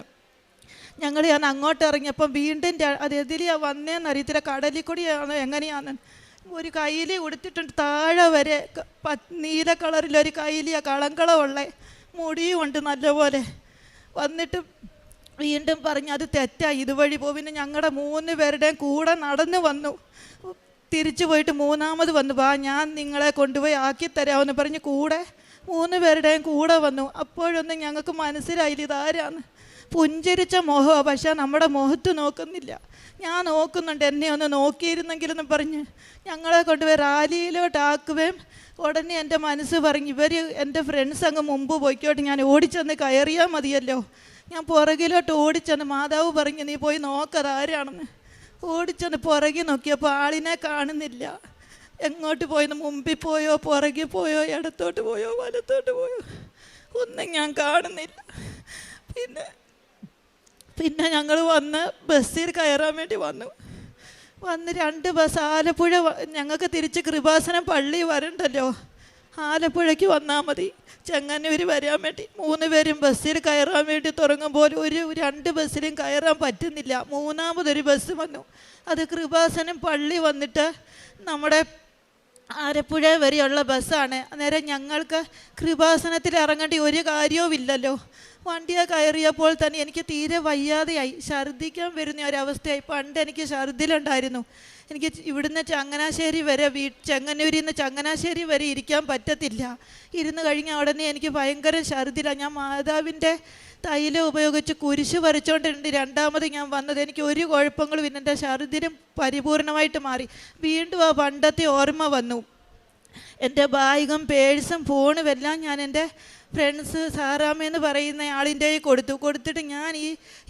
ഞങ്ങൾ ഞാൻ അങ്ങോട്ട് ഇറങ്ങിയപ്പം വീണ്ടും അത് എതിലെയാണ് വന്നതെന്ന് അറിയത്തില്ല, കടലിൽ കൂടിയാണോ എങ്ങനെയാണെന്ന്. ഒരു കൈലി ഉടുത്തിട്ടുണ്ട്, താഴെ വരെ നീല കളറിലൊരു കൈലിയാണ്, കളങ്കളമുള്ള മുടിയും ഉണ്ട് നല്ലപോലെ. വന്നിട്ട് വീണ്ടും പറഞ്ഞു അത് തെറ്റായി, ഇതുവഴി പോകും. പിന്നെ ഞങ്ങളുടെ 3 പേരുടെയും കൂടെ നടന്നു വന്നു. തിരിച്ചു പോയിട്ട് 3ാമത് വന്നു, ഞാൻ നിങ്ങളെ കൊണ്ടുപോയി ആക്കിത്തരാമെന്ന് പറഞ്ഞ് കൂടെ 3 പേരുടെയും കൂടെ വന്നു. അപ്പോഴൊന്നും ഞങ്ങൾക്ക് മനസ്സിലായില്ല ഇതാരാന്ന്. പുഞ്ചിരിച്ച മുഖമാണ്, പക്ഷേ നമ്മുടെ മുഖത്ത് നോക്കുന്നില്ല. ഞാൻ നോക്കുന്നുണ്ട്, എന്നെ ഒന്ന് നോക്കിയിരുന്നെങ്കിലെന്ന് പറഞ്ഞ് ഞങ്ങളെ കൊണ്ടുപോയി റാലിയിലോട്ടാക്കുകയും ഉടനെ എൻ്റെ മനസ്സ് പറഞ്ഞു എൻ്റെ ഫ്രണ്ട്സ് അങ്ങ് മുമ്പ് പോയിക്കോട്ടെ, ഞാൻ ഓടിച്ചെന്ന് കയറിയാൽ മതിയല്ലോ. ഞാൻ പുറകിലോട്ട് ഓടിച്ചെന്ന്. മാതാവ് പറഞ്ഞു നീ പോയി നോക്കതാരാണെന്ന്. ഓടിച്ചെന്ന് പുറകിൽ നോക്കിയപ്പോൾ ആളിനെ കാണുന്നില്ല. എങ്ങോട്ട് പോയെന്ന്, മുമ്പിൽ പോയോ പുറകിൽ പോയോ ഇടത്തോട്ട് പോയോ വലത്തോട്ട് പോയോ ഒന്നും ഞാൻ കാണുന്നില്ല. പിന്നെ ഞങ്ങൾ ബസ്സിൽ കയറാൻ വേണ്ടി വന്ന് 2 ബസ് ആലപ്പുഴ. ഞങ്ങൾക്ക് തിരിച്ച് കൃപാസനം പള്ളി വരണ്ടല്ലോ, ആലപ്പുഴയ്ക്ക് വന്നാൽ മതി ചെങ്ങന്നൂർ വരാൻ വേണ്ടി. 3 പേരും ബസ്സിൽ കയറാൻ വേണ്ടി തുടങ്ങുമ്പോൾ 2 ബസ്സിലും കയറാൻ പറ്റുന്നില്ല. 3ാമതൊരു ബസ് വന്നു. അത് കൃപാസനം പള്ളി വന്നിട്ട് നമ്മുടെ ആലപ്പുഴ വരെയുള്ള ബസ്സാണ്. അന്നേരം ഞങ്ങൾക്ക് കൃപാസനത്തിൽ ഇറങ്ങേണ്ട ഒരു കാര്യവും ഇല്ലല്ലോ. വണ്ടിയെ കയറിയപ്പോൾ തന്നെ എനിക്ക് തീരെ വയ്യാതെയായി, ഛർദ്ദിക്കാൻ വരുന്ന ഒരവസ്ഥയായി. പണ്ട് എനിക്ക് ഛർദ്ദിലുണ്ടായിരുന്നു. എനിക്ക് ഇവിടുന്ന് ചങ്ങനാശ്ശേരി വരെ ചെങ്ങന്നൂരിൽ നിന്ന് ചങ്ങനാശ്ശേരി വരെ ഇരിക്കാൻ പറ്റത്തില്ല. ഇരുന്ന് കഴിഞ്ഞ ഉടനെ എനിക്ക് ഭയങ്കര ഛർദ്ദിലാണ്. ഞാൻ മാതാവിൻ്റെ തൈലം ഉപയോഗിച്ച് കുരിശ് വരച്ചുകൊണ്ടിട്ടുണ്ട് രണ്ടാമത് ഞാൻ വന്നത്. എനിക്ക് ഒരു കുഴപ്പങ്ങളും ഇന്ന് എൻ്റെ ഛർദ്ദിലും പരിപൂർണമായിട്ട് മാറി. വീണ്ടും ആ പണ്ടത്തെ ഓർമ്മ വന്നു. എൻ്റെ ബാഗും പേഴ്സും ഫോണും എല്ലാം ഞാൻ എൻ്റെ ഫ്രണ്ട്സ് സാറാമെന്ന് പറയുന്ന ആളിൻ്റെ കൊടുത്തിട്ട് ഞാൻ ഈ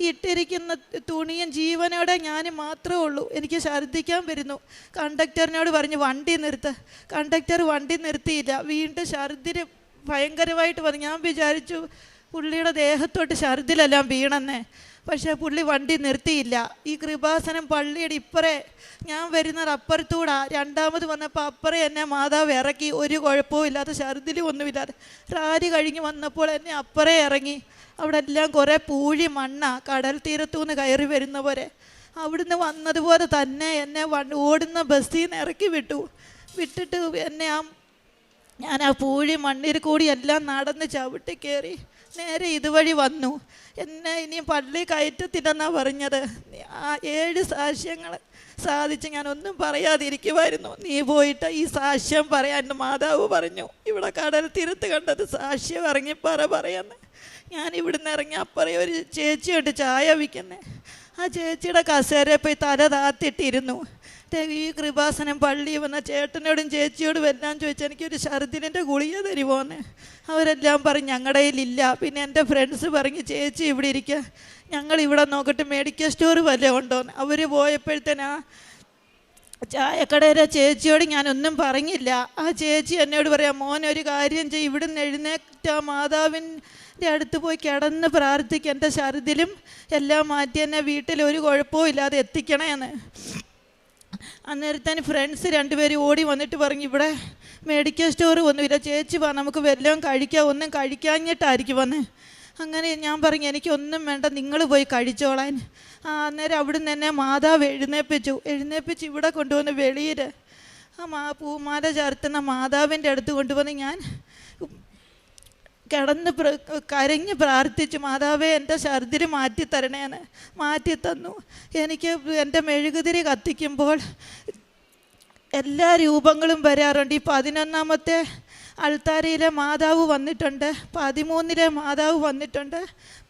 ഇട്ടിരിക്കുന്ന തുണിയും ജീവനോടെ ഞാൻ മാത്രമേ ഉള്ളൂ. എനിക്ക് ഛർദ്ദിക്കാൻ വരുന്നു. കണ്ടക്ടറിനോട് പറഞ്ഞു വണ്ടി നിർത്ത്. കണ്ടക്ടർ വണ്ടി നിർത്തിയില്ല. വീണ്ടും ഛർദ്ദിൽ ഭയങ്കരമായിട്ട് വന്നു. ഞാൻ വിചാരിച്ചു പുള്ളിയുടെ ദേഹത്തോട്ട് ഛർദ്ദിലെല്ലാം വീണെന്നേ. പക്ഷേ പുള്ളി വണ്ടി നിർത്തിയില്ല. ഈ കൃപാസനം പള്ളിയുടെ ഇപ്പറേ ഞാൻ വരുന്നത് അപ്പുറത്തൂടാ. രണ്ടാമത് വന്നപ്പോൾ അപ്പുറേ എന്നെ മാതാവ് ഇറക്കി. ഒരു കുഴപ്പവും ഇല്ലാതെ ഛർദ്ദിലും ഒന്നുമില്ലാതെ. റാലി കഴിഞ്ഞ് വന്നപ്പോൾ എന്നെ അപ്പുറേ ഇറങ്ങി. അവിടെ എല്ലാം കുറേ പൂഴി മണ്ണ കടൽ തീരത്തുനിന്ന് കയറി വരുന്ന പോലെ. അവിടുന്ന് വന്നതുപോലെ തന്നെ എന്നെ ഓടുന്ന ബസ്സിൽ നിന്ന് ഇറക്കി വിട്ടിട്ട് എന്നെ ഞാൻ ആ പൂഴി മണ്ണിൽ കൂടി എല്ലാം നടന്ന് ചവിട്ടി കയറി നേരെ ഇതുവഴി വന്നു. എന്നെ ഇനി പള്ളി കയറ്റത്തില്ലെന്നാണ് പറഞ്ഞത്. ആ 7 സാക്ഷ്യങ്ങൾ സാധിച്ച് ഞാനൊന്നും പറയാതിരിക്കുമായിരുന്നു. നീ പോയിട്ട് ഈ സാക്ഷ്യം പറയാൻ മാതാവ് പറഞ്ഞു. ഇവിടെ കടൽ തീരത്ത് കണ്ടത് സാക്ഷ്യം ഇറങ്ങി പറയാന്ന്. ഞാൻ ഇവിടുന്ന് ഇറങ്ങി അപ്പറേ ഒരു ചേച്ചിയുണ്ട് ചായ വിൽക്കുന്നത്. ആ ചേച്ചിയുടെ കസേരയിൽ പോയി തല താത്തിട്ടിരുന്നു. ഈ കൃപാസനം പള്ളി വന്ന ചേട്ടനോടും ചേച്ചിയോടും എല്ലാം ചോദിച്ചാൽ എനിക്കൊരു ഛർദ്ദിലിൻ്റെ ഗുളിക തരുമോന്ന്. അവരെല്ലാം പറഞ്ഞു ഞങ്ങളുടെ കയ്യിലില്ല. പിന്നെ എൻ്റെ ഫ്രണ്ട്സ് പറഞ്ഞു ചേച്ചി ഇവിടെ ഇരിക്കുക, ഞങ്ങളിവിടെ നോക്കിയിട്ട് മെഡിക്കൽ സ്റ്റോർ വല്ലതും ഉണ്ടോന്ന്. അവർ പോയപ്പോഴത്തേനാ ചായക്കടയിലെ ചേച്ചിയോട് ഞാനൊന്നും പറഞ്ഞില്ല. ആ ചേച്ചി എന്നോട് പറയാം മോനൊരു കാര്യം ചെയ്യും, ഇവിടുന്ന് എഴുന്നേറ്റ മാതാവിൻ്റെ അടുത്ത് പോയി കിടന്ന് പ്രാർത്ഥിക്കുക, എൻ്റെ ഛർദ്ദിലും എല്ലാം മാറ്റി എന്നെ വീട്ടിൽ ഒരു കുഴപ്പവും ഇല്ലാതെ എത്തിക്കണേന്ന്. അന്നേരത്തേന് ഫ്രണ്ട്സ് 2 പേര് ഓടി വന്നിട്ട് പറഞ്ഞു ഇവിടെ മെഡിക്കൽ സ്റ്റോർ ഒന്നുമില്ല, ചേച്ചി വാ നമുക്ക് വല്ലതും കഴിക്കാം. ഒന്നും കഴിക്കാഞ്ഞിട്ടായിരിക്കും വന്ന്. അങ്ങനെ ഞാൻ പറഞ്ഞു എനിക്കൊന്നും വേണ്ട, നിങ്ങൾ പോയി കഴിച്ചോളാൻ. അന്നേരം അവിടുന്ന് എന്നെ മാതാവ് എഴുന്നേപ്പിച്ച് ഇവിടെ കൊണ്ടുവന്ന് വെളിയിൽ പൂമാല ചേർത്തുന്ന മാതാവിൻ്റെ അടുത്ത് കൊണ്ടുവന്ന് ഞാൻ കിടന്ന് കരഞ്ഞ് പ്രാർത്ഥിച്ചു, മാതാവേ എൻ്റെ ഛർദ്ദിൽ മാറ്റിത്തരണേന്ന്. മാറ്റിത്തന്നു. എനിക്ക് എൻ്റെ മെഴുകുതിരി കത്തിക്കുമ്പോൾ എല്ലാ രൂപങ്ങളും വരാറുണ്ട്. ഈ 11ാമത്തെ അൾത്താരയിലെ മാതാവ് വന്നിട്ടുണ്ട്, 13ലെ മാതാവ് വന്നിട്ടുണ്ട്.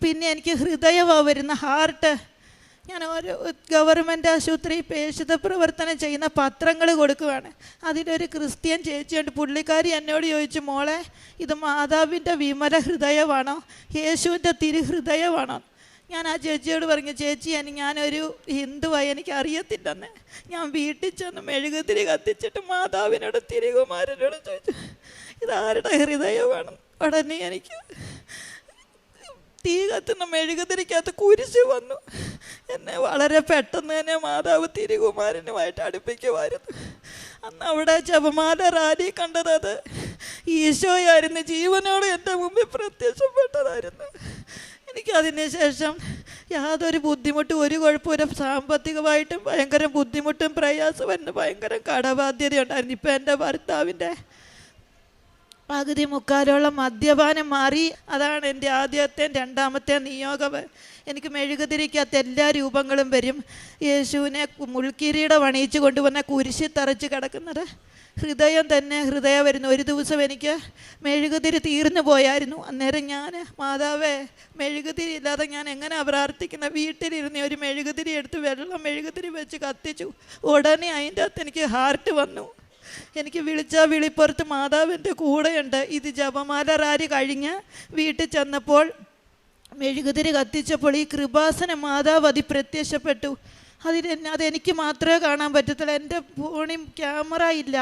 പിന്നെ എനിക്ക് ഹൃദയമാണ് വരുന്ന ഹാർട്ട്. ഞാൻ ഒരു ഗവൺമെൻറ് ആശുപത്രി പേശിത പ്രവർത്തനം ചെയ്യുന്ന പത്രങ്ങൾ കൊടുക്കുകയാണ്. അതിലൊരു ക്രിസ്ത്യൻ ചേച്ചിയുണ്ട്. പുള്ളിക്കാരി എന്നോട് ചോദിച്ചു മോളെ ഇത് മാതാവിൻ്റെ വിമല ഹൃദയമാണോ യേശുവിൻ്റെ തിരുഹൃദയമാണോ? ഞാൻ ആ ചേച്ചിയോട് പറഞ്ഞു ചേച്ചി ഞാനൊരു ഹിന്ദുവായി എനിക്ക് അറിയത്തില്ലെന്ന്. ഞാൻ വീട്ടിൽ ചെന്ന് മെഴുകുതിരി കത്തിച്ചിട്ട് മാതാവിനോട് തിരുകുമാരനോട് ചോദിച്ചു ഇതാരുടെ ഹൃദയമാണ്. ഉടനെ എനിക്ക് തീ കത്തുന്ന മെഴുകുതിരിക്കകത്ത് കുരിശ് വന്നു. എന്നെ വളരെ പെട്ടെന്ന് തന്നെ മാതാവ് തിരുകുമാരനുമായിട്ട് അടുപ്പിക്കുമായിരുന്നു. അന്ന് അവിടെ ജപമാല റാലി കണ്ടത് അത് ഈശോയായിരുന്നു. ജീവനോട് എൻ്റെ മുമ്പിൽ പ്രത്യക്ഷപ്പെട്ടതായിരുന്നു. എനിക്കതിന് ശേഷം യാതൊരു ബുദ്ധിമുട്ടും ഒരു കുഴപ്പമില്ല. സാമ്പത്തികമായിട്ടും ഭയങ്കര ബുദ്ധിമുട്ടും പ്രയാസമായിരുന്നു. ഭയങ്കര കടബാധ്യതയുണ്ടായിരുന്നു. ഇപ്പം എൻ്റെ ഭർത്താവിൻ്റെ പകുതി മുക്കാലോളം മദ്യപാനം മാറി. അതാണ് എൻ്റെ ആദ്യത്തെ 2ാമത്തെ നിയോഗം. എനിക്ക് മെഴുകുതിരിക്കകത്ത് എല്ലാ രൂപങ്ങളും വരും. യേശുവിനെ മുൾക്കിരീടം അണിയിച്ച് കൊണ്ടുവന്ന കുരിശിൽ തറച്ച് കിടക്കുന്നത് ഹൃദയം തന്നെ ഹൃദയം വരുന്നു. ഒരു ദിവസം എനിക്ക് മെഴുകുതിരി തീർന്നു പോയായിരുന്നു. അന്നേരം ഞാൻ മാതാവേ മെഴുകുതിരി ഇല്ലാതെ ഞാൻ എങ്ങനെയാണ് പ്രാർത്ഥിക്കുന്നത്? വീട്ടിലിരുന്ന് ഒരു മെഴുകുതിരി എടുത്ത് വെള്ളം മെഴുകുതിരി വെച്ച് കത്തിച്ചു. ഉടനെ അതിൻ്റെ അകത്ത് എനിക്ക് ഹാർട്ട് വന്നു. എനിക്ക് വിളിച്ചാൽ വിളിപ്പുറത്ത് മാതാവിൻ്റെ കൂടെയുണ്ട്. ഇത് ജപമാല റാലി കഴിഞ്ഞ് വീട്ടിൽ ചെന്നപ്പോൾ മെഴുകുതിരി കത്തിച്ചപ്പോൾ ഈ കൃപാസന മാതാവ് പ്രത്യക്ഷപ്പെട്ടു. അതെനിക്ക് മാത്രമേ കാണാൻ പറ്റത്തുള്ളൂ. എൻ്റെ ഫോണിൽ ക്യാമറ ഇല്ല.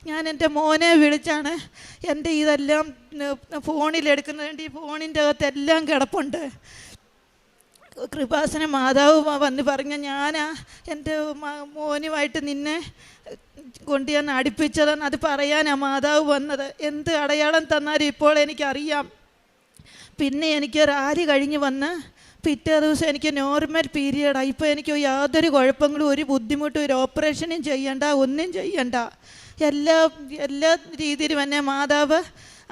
ഞാൻ എൻ്റെ മോനെ വിളിച്ചാണ് എൻ്റെ ഇതെല്ലാം ഫോണിലെടുക്കുന്നത്. ഈ ഫോണിൻ്റെ അകത്തെല്ലാം കിടപ്പുണ്ട്. കൃപാസന മാതാവ് വന്ന് പറഞ്ഞ ഞാനാ എൻ്റെ മോനുമായിട്ട് നിന്നെ കൊണ്ട് ഞാൻ അടുപ്പിച്ചതെന്ന് അത് പറയാനാണ് മാതാവ് വന്നത്. എന്ത് അടയാളം തന്നാലും ഇപ്പോൾ എനിക്കറിയാം. പിന്നെ എനിക്ക് റാലി കഴിഞ്ഞ് വന്ന് പിറ്റേ ദിവസം എനിക്ക് നോർമൽ പീരിയഡാണ്. ഇപ്പോൾ എനിക്ക് യാതൊരു കുഴപ്പങ്ങളും ഒരു ബുദ്ധിമുട്ടും ഒരു ഓപ്പറേഷനും ചെയ്യണ്ട, ഒന്നും ചെയ്യണ്ട. എല്ലാ രീതിയിലും എന്നെ മാതാവ്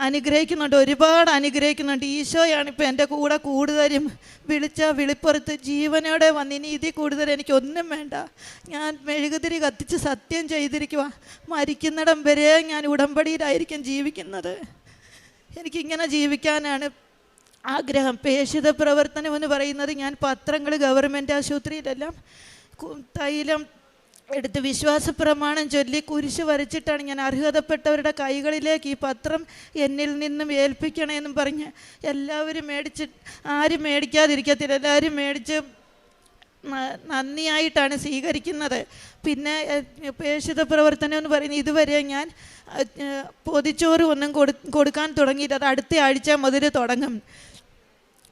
അനുഗ്രഹിക്കുന്നുണ്ട്, ഒരുപാട് അനുഗ്രഹിക്കുന്നുണ്ട്. ഈശോയാണ് ഇപ്പോൾ എൻ്റെ കൂടെ കൂടുതലും. വിളിച്ച വിളിപ്പുറത്ത് ജീവനോടെ വന്ന് ഇനി ഇതിൽ കൂടുതൽ എനിക്കൊന്നും വേണ്ട. ഞാൻ മെഴുകുതിരി കത്തിച്ച് സത്യം ചെയ്തിരിക്കുക, മരിക്കുന്നിടം വരെ ഞാൻ ഉടമ്പടിയിലായിരിക്കും ജീവിക്കുന്നത്. എനിക്കിങ്ങനെ ജീവിക്കാനാണ് ആഗ്രഹം. പേക്ഷിത പ്രവർത്തനം എന്ന് പറയുന്നത്, ഞാൻ പത്രങ്ങൾ ഗവൺമെൻറ് ആശുപത്രിയിലെല്ലാം തൈലം എടുത്ത് വിശ്വാസ പ്രമാണം ചൊല്ലി കുരിശ് വരച്ചിട്ടാണ് ഞാൻ അർഹതപ്പെട്ടവരുടെ കൈകളിലേക്ക് ഈ പത്രം എന്നിൽ നിന്നും ഏൽപ്പിക്കണമെന്നും പറഞ്ഞ് എല്ലാവരും മേടിച്ച്, ആരും മേടിക്കാതിരിക്കത്തില്ല, എല്ലാവരും മേടിച്ച് നന്ദിയായിട്ടാണ് സ്വീകരിക്കുന്നത്. പിന്നെ പേക്ഷിത പ്രവർത്തനം എന്ന് പറയുന്നത്, ഇതുവരെ ഞാൻ പൊതിച്ചോറ് ഒന്നും കൊടുക്കാൻ തുടങ്ങിയിട്ട് അത് അടുത്ത ആഴ്ച മുതൽ തുടങ്ങും.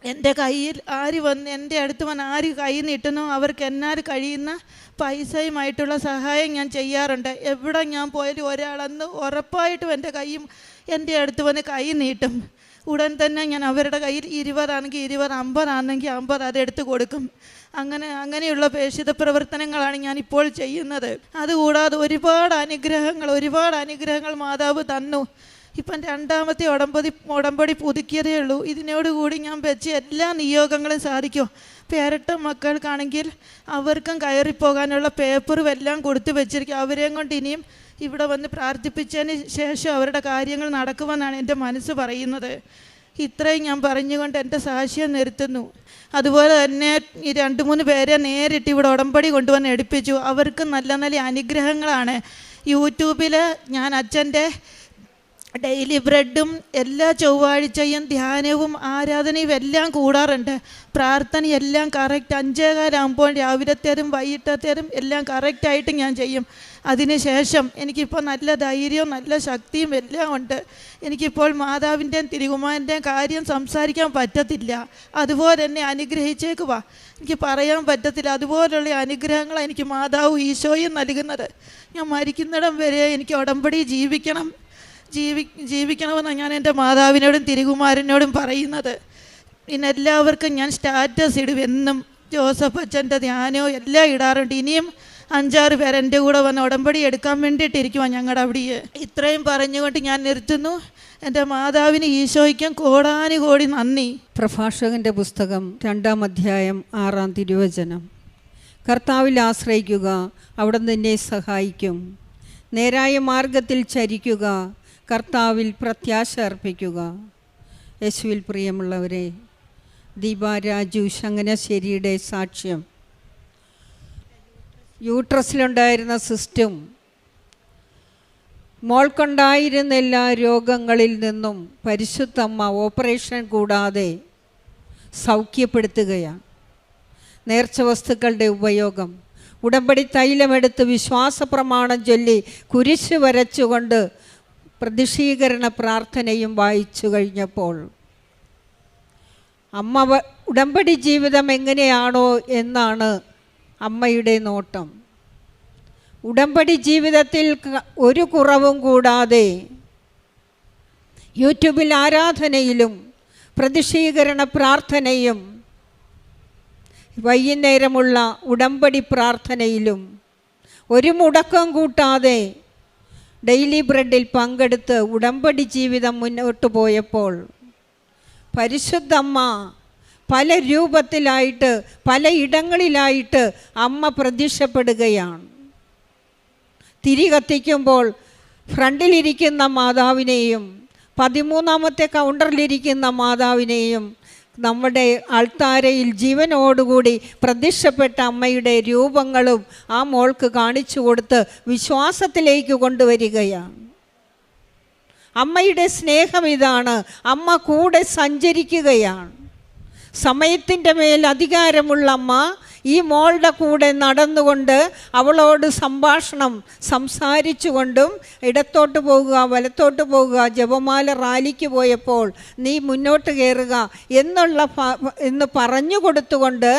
എൻ്റെ കയ്യിൽ ആര് വന്ന് എൻ്റെ അടുത്ത് വന്ന് ആര് കൈ നീട്ടുന്നോ അവർക്ക് എന്നാൽ കഴിയുന്ന പൈസയുമായിട്ടുള്ള സഹായം ഞാൻ ചെയ്യാറുണ്ട്. എവിടെ ഞാൻ പോയാലും ഒരാളന്ന് ഉറപ്പായിട്ടും എൻ്റെ കൈയും എൻ്റെ അടുത്ത് വന്ന് കൈ നീട്ടും. ഉടൻ തന്നെ ഞാൻ അവരുടെ കയ്യിൽ 20 ആണെങ്കിൽ 20, 50 ആണെങ്കിൽ 50 അതെടുത്ത് കൊടുക്കും. അങ്ങനെയുള്ള പേക്ഷിത പ്രവർത്തനങ്ങളാണ് ഞാനിപ്പോൾ ചെയ്യുന്നത്. അതുകൂടാതെ ഒരുപാട് അനുഗ്രഹങ്ങൾ മാതാവ് തന്നു. ഇപ്പം 2ാമത്തെ ഉടമ്പടി പുതുക്കിയതേ ഉള്ളൂ. ഇതിനോടുകൂടി ഞാൻ വെച്ച് എല്ലാ നിയോഗങ്ങളും സാധിക്കും. പേരട്ട മക്കൾക്കാണെങ്കിൽ അവർക്കും കയറിപ്പോകാനുള്ള പേപ്പറും എല്ലാം കൊടുത്തു വെച്ചിരിക്കും. അവരെയും കൊണ്ട് ഇനിയും ഇവിടെ വന്ന് പ്രാർത്ഥിപ്പിച്ചതിന് ശേഷം അവരുടെ കാര്യങ്ങൾ നടക്കുമെന്നാണ് എൻ്റെ മനസ്സ് പറയുന്നത്. ഇത്രയും ഞാൻ പറഞ്ഞുകൊണ്ട് എൻ്റെ സാക്ഷ്യം നിർത്തുന്നു. അതുപോലെ തന്നെ ഈ 2-3 പേരെ നേരിട്ട് ഇവിടെ ഉടമ്പടി കൊണ്ടുവന്ന് എടുപ്പിച്ചു. അവർക്ക് നല്ല നല്ല അനുഗ്രഹങ്ങളാണ്. യൂട്യൂബിൽ ഞാൻ അച്ഛൻ്റെ ഡെയിലി ബ്രെഡും എല്ലാ ചൊവ്വാഴ്ചയും ധ്യാനവും ആരാധനയും എല്ലാം കൂടാറുണ്ട്. പ്രാർത്ഥനയെല്ലാം കറക്റ്റ് 5:15 രാവിലത്തേതും വൈകിട്ടത്തേതും എല്ലാം കറക്റ്റായിട്ട് ഞാൻ ചെയ്യും. അതിനുശേഷം എനിക്കിപ്പോൾ നല്ല ധൈര്യവും നല്ല ശക്തിയും എല്ലാം ഉണ്ട്. എനിക്കിപ്പോൾ മാതാവിൻ്റെയും തിരുകുമാരൻ്റെയും കാര്യം സംസാരിക്കാൻ പറ്റത്തില്ല. അതുപോലെ തന്നെ അനുഗ്രഹിച്ചേക്കുവാ, എനിക്ക് പറയാൻ പറ്റത്തില്ല. അതുപോലുള്ള അനുഗ്രഹങ്ങളാണ് എനിക്ക് മാതാവ് ഈശോയും നൽകുന്നത്. ഞാൻ മരിക്കുന്നിടം വരെ എനിക്ക് ഉടമ്പടി ജീവിക്കണമെന്നാണ് ഞാൻ എൻ്റെ മാതാവിനോടും തിരുകുമാരനോടും പറയുന്നത്. പിന്നെ എല്ലാവർക്കും ഞാൻ സ്റ്റാറ്റസ് ഇടും. എന്നും ജോസഫ് അച്ഛൻ്റെ ധ്യാനവും എല്ലാം ഇടാറുണ്ട്. ഇനിയും 5-6 പേർ എൻ്റെ കൂടെ വന്ന് ഉടമ്പടി എടുക്കാൻ വേണ്ടിയിട്ടിരിക്കുവാണ് ഞങ്ങളുടെ അവിടെ. ഇത്രയും പറഞ്ഞുകൊണ്ട് ഞാൻ നിർത്തുന്നു. എൻ്റെ മാതാവിന് ഈശോയ്ക്കും കോടാനുകോടി നന്ദി. പ്രഭാഷകൻ്റെ പുസ്തകം 2-ാം അധ്യായം 6-ാം തിരുവചനം. കർത്താവിൽ ആശ്രയിക്കുക, അവിടുന്ന് നിന്നെ സഹായിക്കും. നേരായ മാർഗത്തിൽ ചരിക്കുക, കർത്താവിൽ പ്രത്യാശ അർപ്പിക്കുക. യേശുവിൽ പ്രിയമുള്ളവരെ, ദീപ രാജു ചങ്ങനാശ്ശേരിയുടെ സാക്ഷ്യം. യൂട്രസിലുണ്ടായിരുന്ന സിസ്റ്റും മോൾക്കുണ്ടായിരുന്ന എല്ലാ രോഗങ്ങളിൽ നിന്നും പരിശുദ്ധമ്മ ഓപ്പറേഷൻ കൂടാതെ സൗഖ്യപ്പെടുത്തുകയാണ്. നേർച്ച വസ്തുക്കളുടെ ഉപയോഗം, ഉടമ്പടി തൈലമെടുത്ത് വിശ്വാസ പ്രമാണം ചൊല്ലി കുരിശ് വരച്ചുകൊണ്ട് പ്രതിഷീകരണ പ്രാർത്ഥനയും വായിച്ചു കഴിഞ്ഞപ്പോൾ അമ്മ ഉടമ്പടി ജീവിതം എങ്ങനെയാണോ എന്നാണ് അമ്മയുടെ നോട്ടം. ഉടമ്പടി ജീവിതത്തിൽ ഒരു കുറവും കൂടാതെ യൂട്യൂബിൽ ആരാധനയിലും പ്രതിഷീകരണ പ്രാർത്ഥനയും വൈകുന്നേരമുള്ള ഉടമ്പടി പ്രാർത്ഥനയിലും ഒരു മുടക്കം കൂട്ടാതെ ഡെയിലി ബ്രെഡിൽ പങ്കെടുത്ത് ഉടമ്പടി ജീവിതം മുന്നോട്ട് പോയപ്പോൾ പരിശുദ്ധമ്മ പല രൂപത്തിലായിട്ട് പല ഇടങ്ങളിലായിട്ട് അമ്മ പ്രത്യക്ഷപ്പെടുകയാണ്. തിരി കത്തിക്കുമ്പോൾ ഫ്രണ്ടിലിരിക്കുന്ന മാതാവിനെയും 13ാമത്തെ കൗണ്ടറിലിരിക്കുന്ന മാതാവിനെയും നമ്മുടെ അൾത്താരയിൽ ജീവനോടുകൂടി പ്രത്യക്ഷപ്പെട്ട അമ്മയുടെ രൂപങ്ങളും ആ മോൾക്ക് കാണിച്ചു കൊടുത്ത് വിശ്വാസത്തിലേക്ക് കൊണ്ടുവരികയാണ്. അമ്മയുടെ സ്നേഹം ഇതാണ്. അമ്മ കൂടെ സഞ്ചരിക്കുകയാണ്. സമയത്തിൻ്റെ മേൽ അധികാരമുള്ള അമ്മ ഈ മോളുടെ കൂടെ നടന്നുകൊണ്ട് അവളോട് സംസാരിച്ചുകൊണ്ടും ഇടത്തോട്ട് പോകുക വലത്തോട്ട് പോകുക, ജപമാല റാലിക്ക് പോയപ്പോൾ നീ മുന്നോട്ട് കയറുക എന്ന് പറഞ്ഞു കൊടുത്തുകൊണ്ട്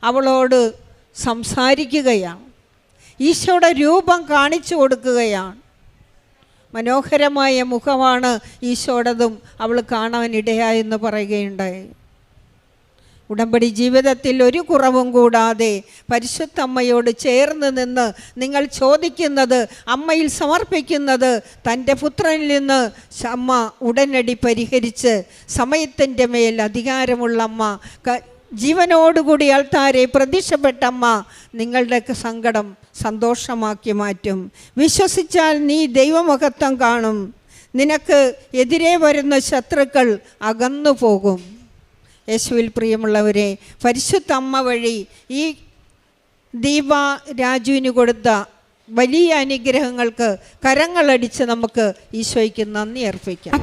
അവളോട് സംസാരിക്കുകയാണ്. ഈശോയുടെ രൂപം കാണിച്ചു കൊടുക്കുകയാണ്. മനോഹരമായ മുഖമാണ് ഈശോടതും അവൾ കാണാനിടയായെന്ന് പറയുകയുണ്ടായി. ഉടമ്പടി ജീവിതത്തിൽ ഒരു കുറവും കൂടാതെ പരിശുദ്ധ അമ്മയോട് ചേർന്ന് നിന്ന് നിങ്ങൾ ചോദിക്കുന്നത്, അമ്മയിൽ സമർപ്പിക്കുന്നത് തൻ്റെ പുത്രനിൽ നിന്ന് അമ്മ ഉടനടി പരിഹരിച്ച് സമയത്തിൻ്റെ മേൽ അധികാരമുള്ള അമ്മ, ജീവനോടുകൂടി ആൾത്താരെ പ്രത്യക്ഷപ്പെട്ടമ്മ നിങ്ങളുടെ സങ്കടം സന്തോഷമാക്കി മാറ്റും. വിശ്വസിച്ചാൽ നീ ദൈവമഹത്വം കാണും. നിനക്ക് എതിരെ വരുന്ന ശത്രുക്കൾ അകന്നു പോകും. യേശുവിൽ പ്രിയമുള്ളവരെ, പരിശുദ്ധ അമ്മ വഴി ഈ ദീപ രാജുവിന് കൊടുത്ത വലിയ അനുഗ്രഹങ്ങൾക്ക് കരങ്ങളടിച്ച് നമുക്ക് ഈശോയ്ക്ക് നന്ദി അർപ്പിക്കാം.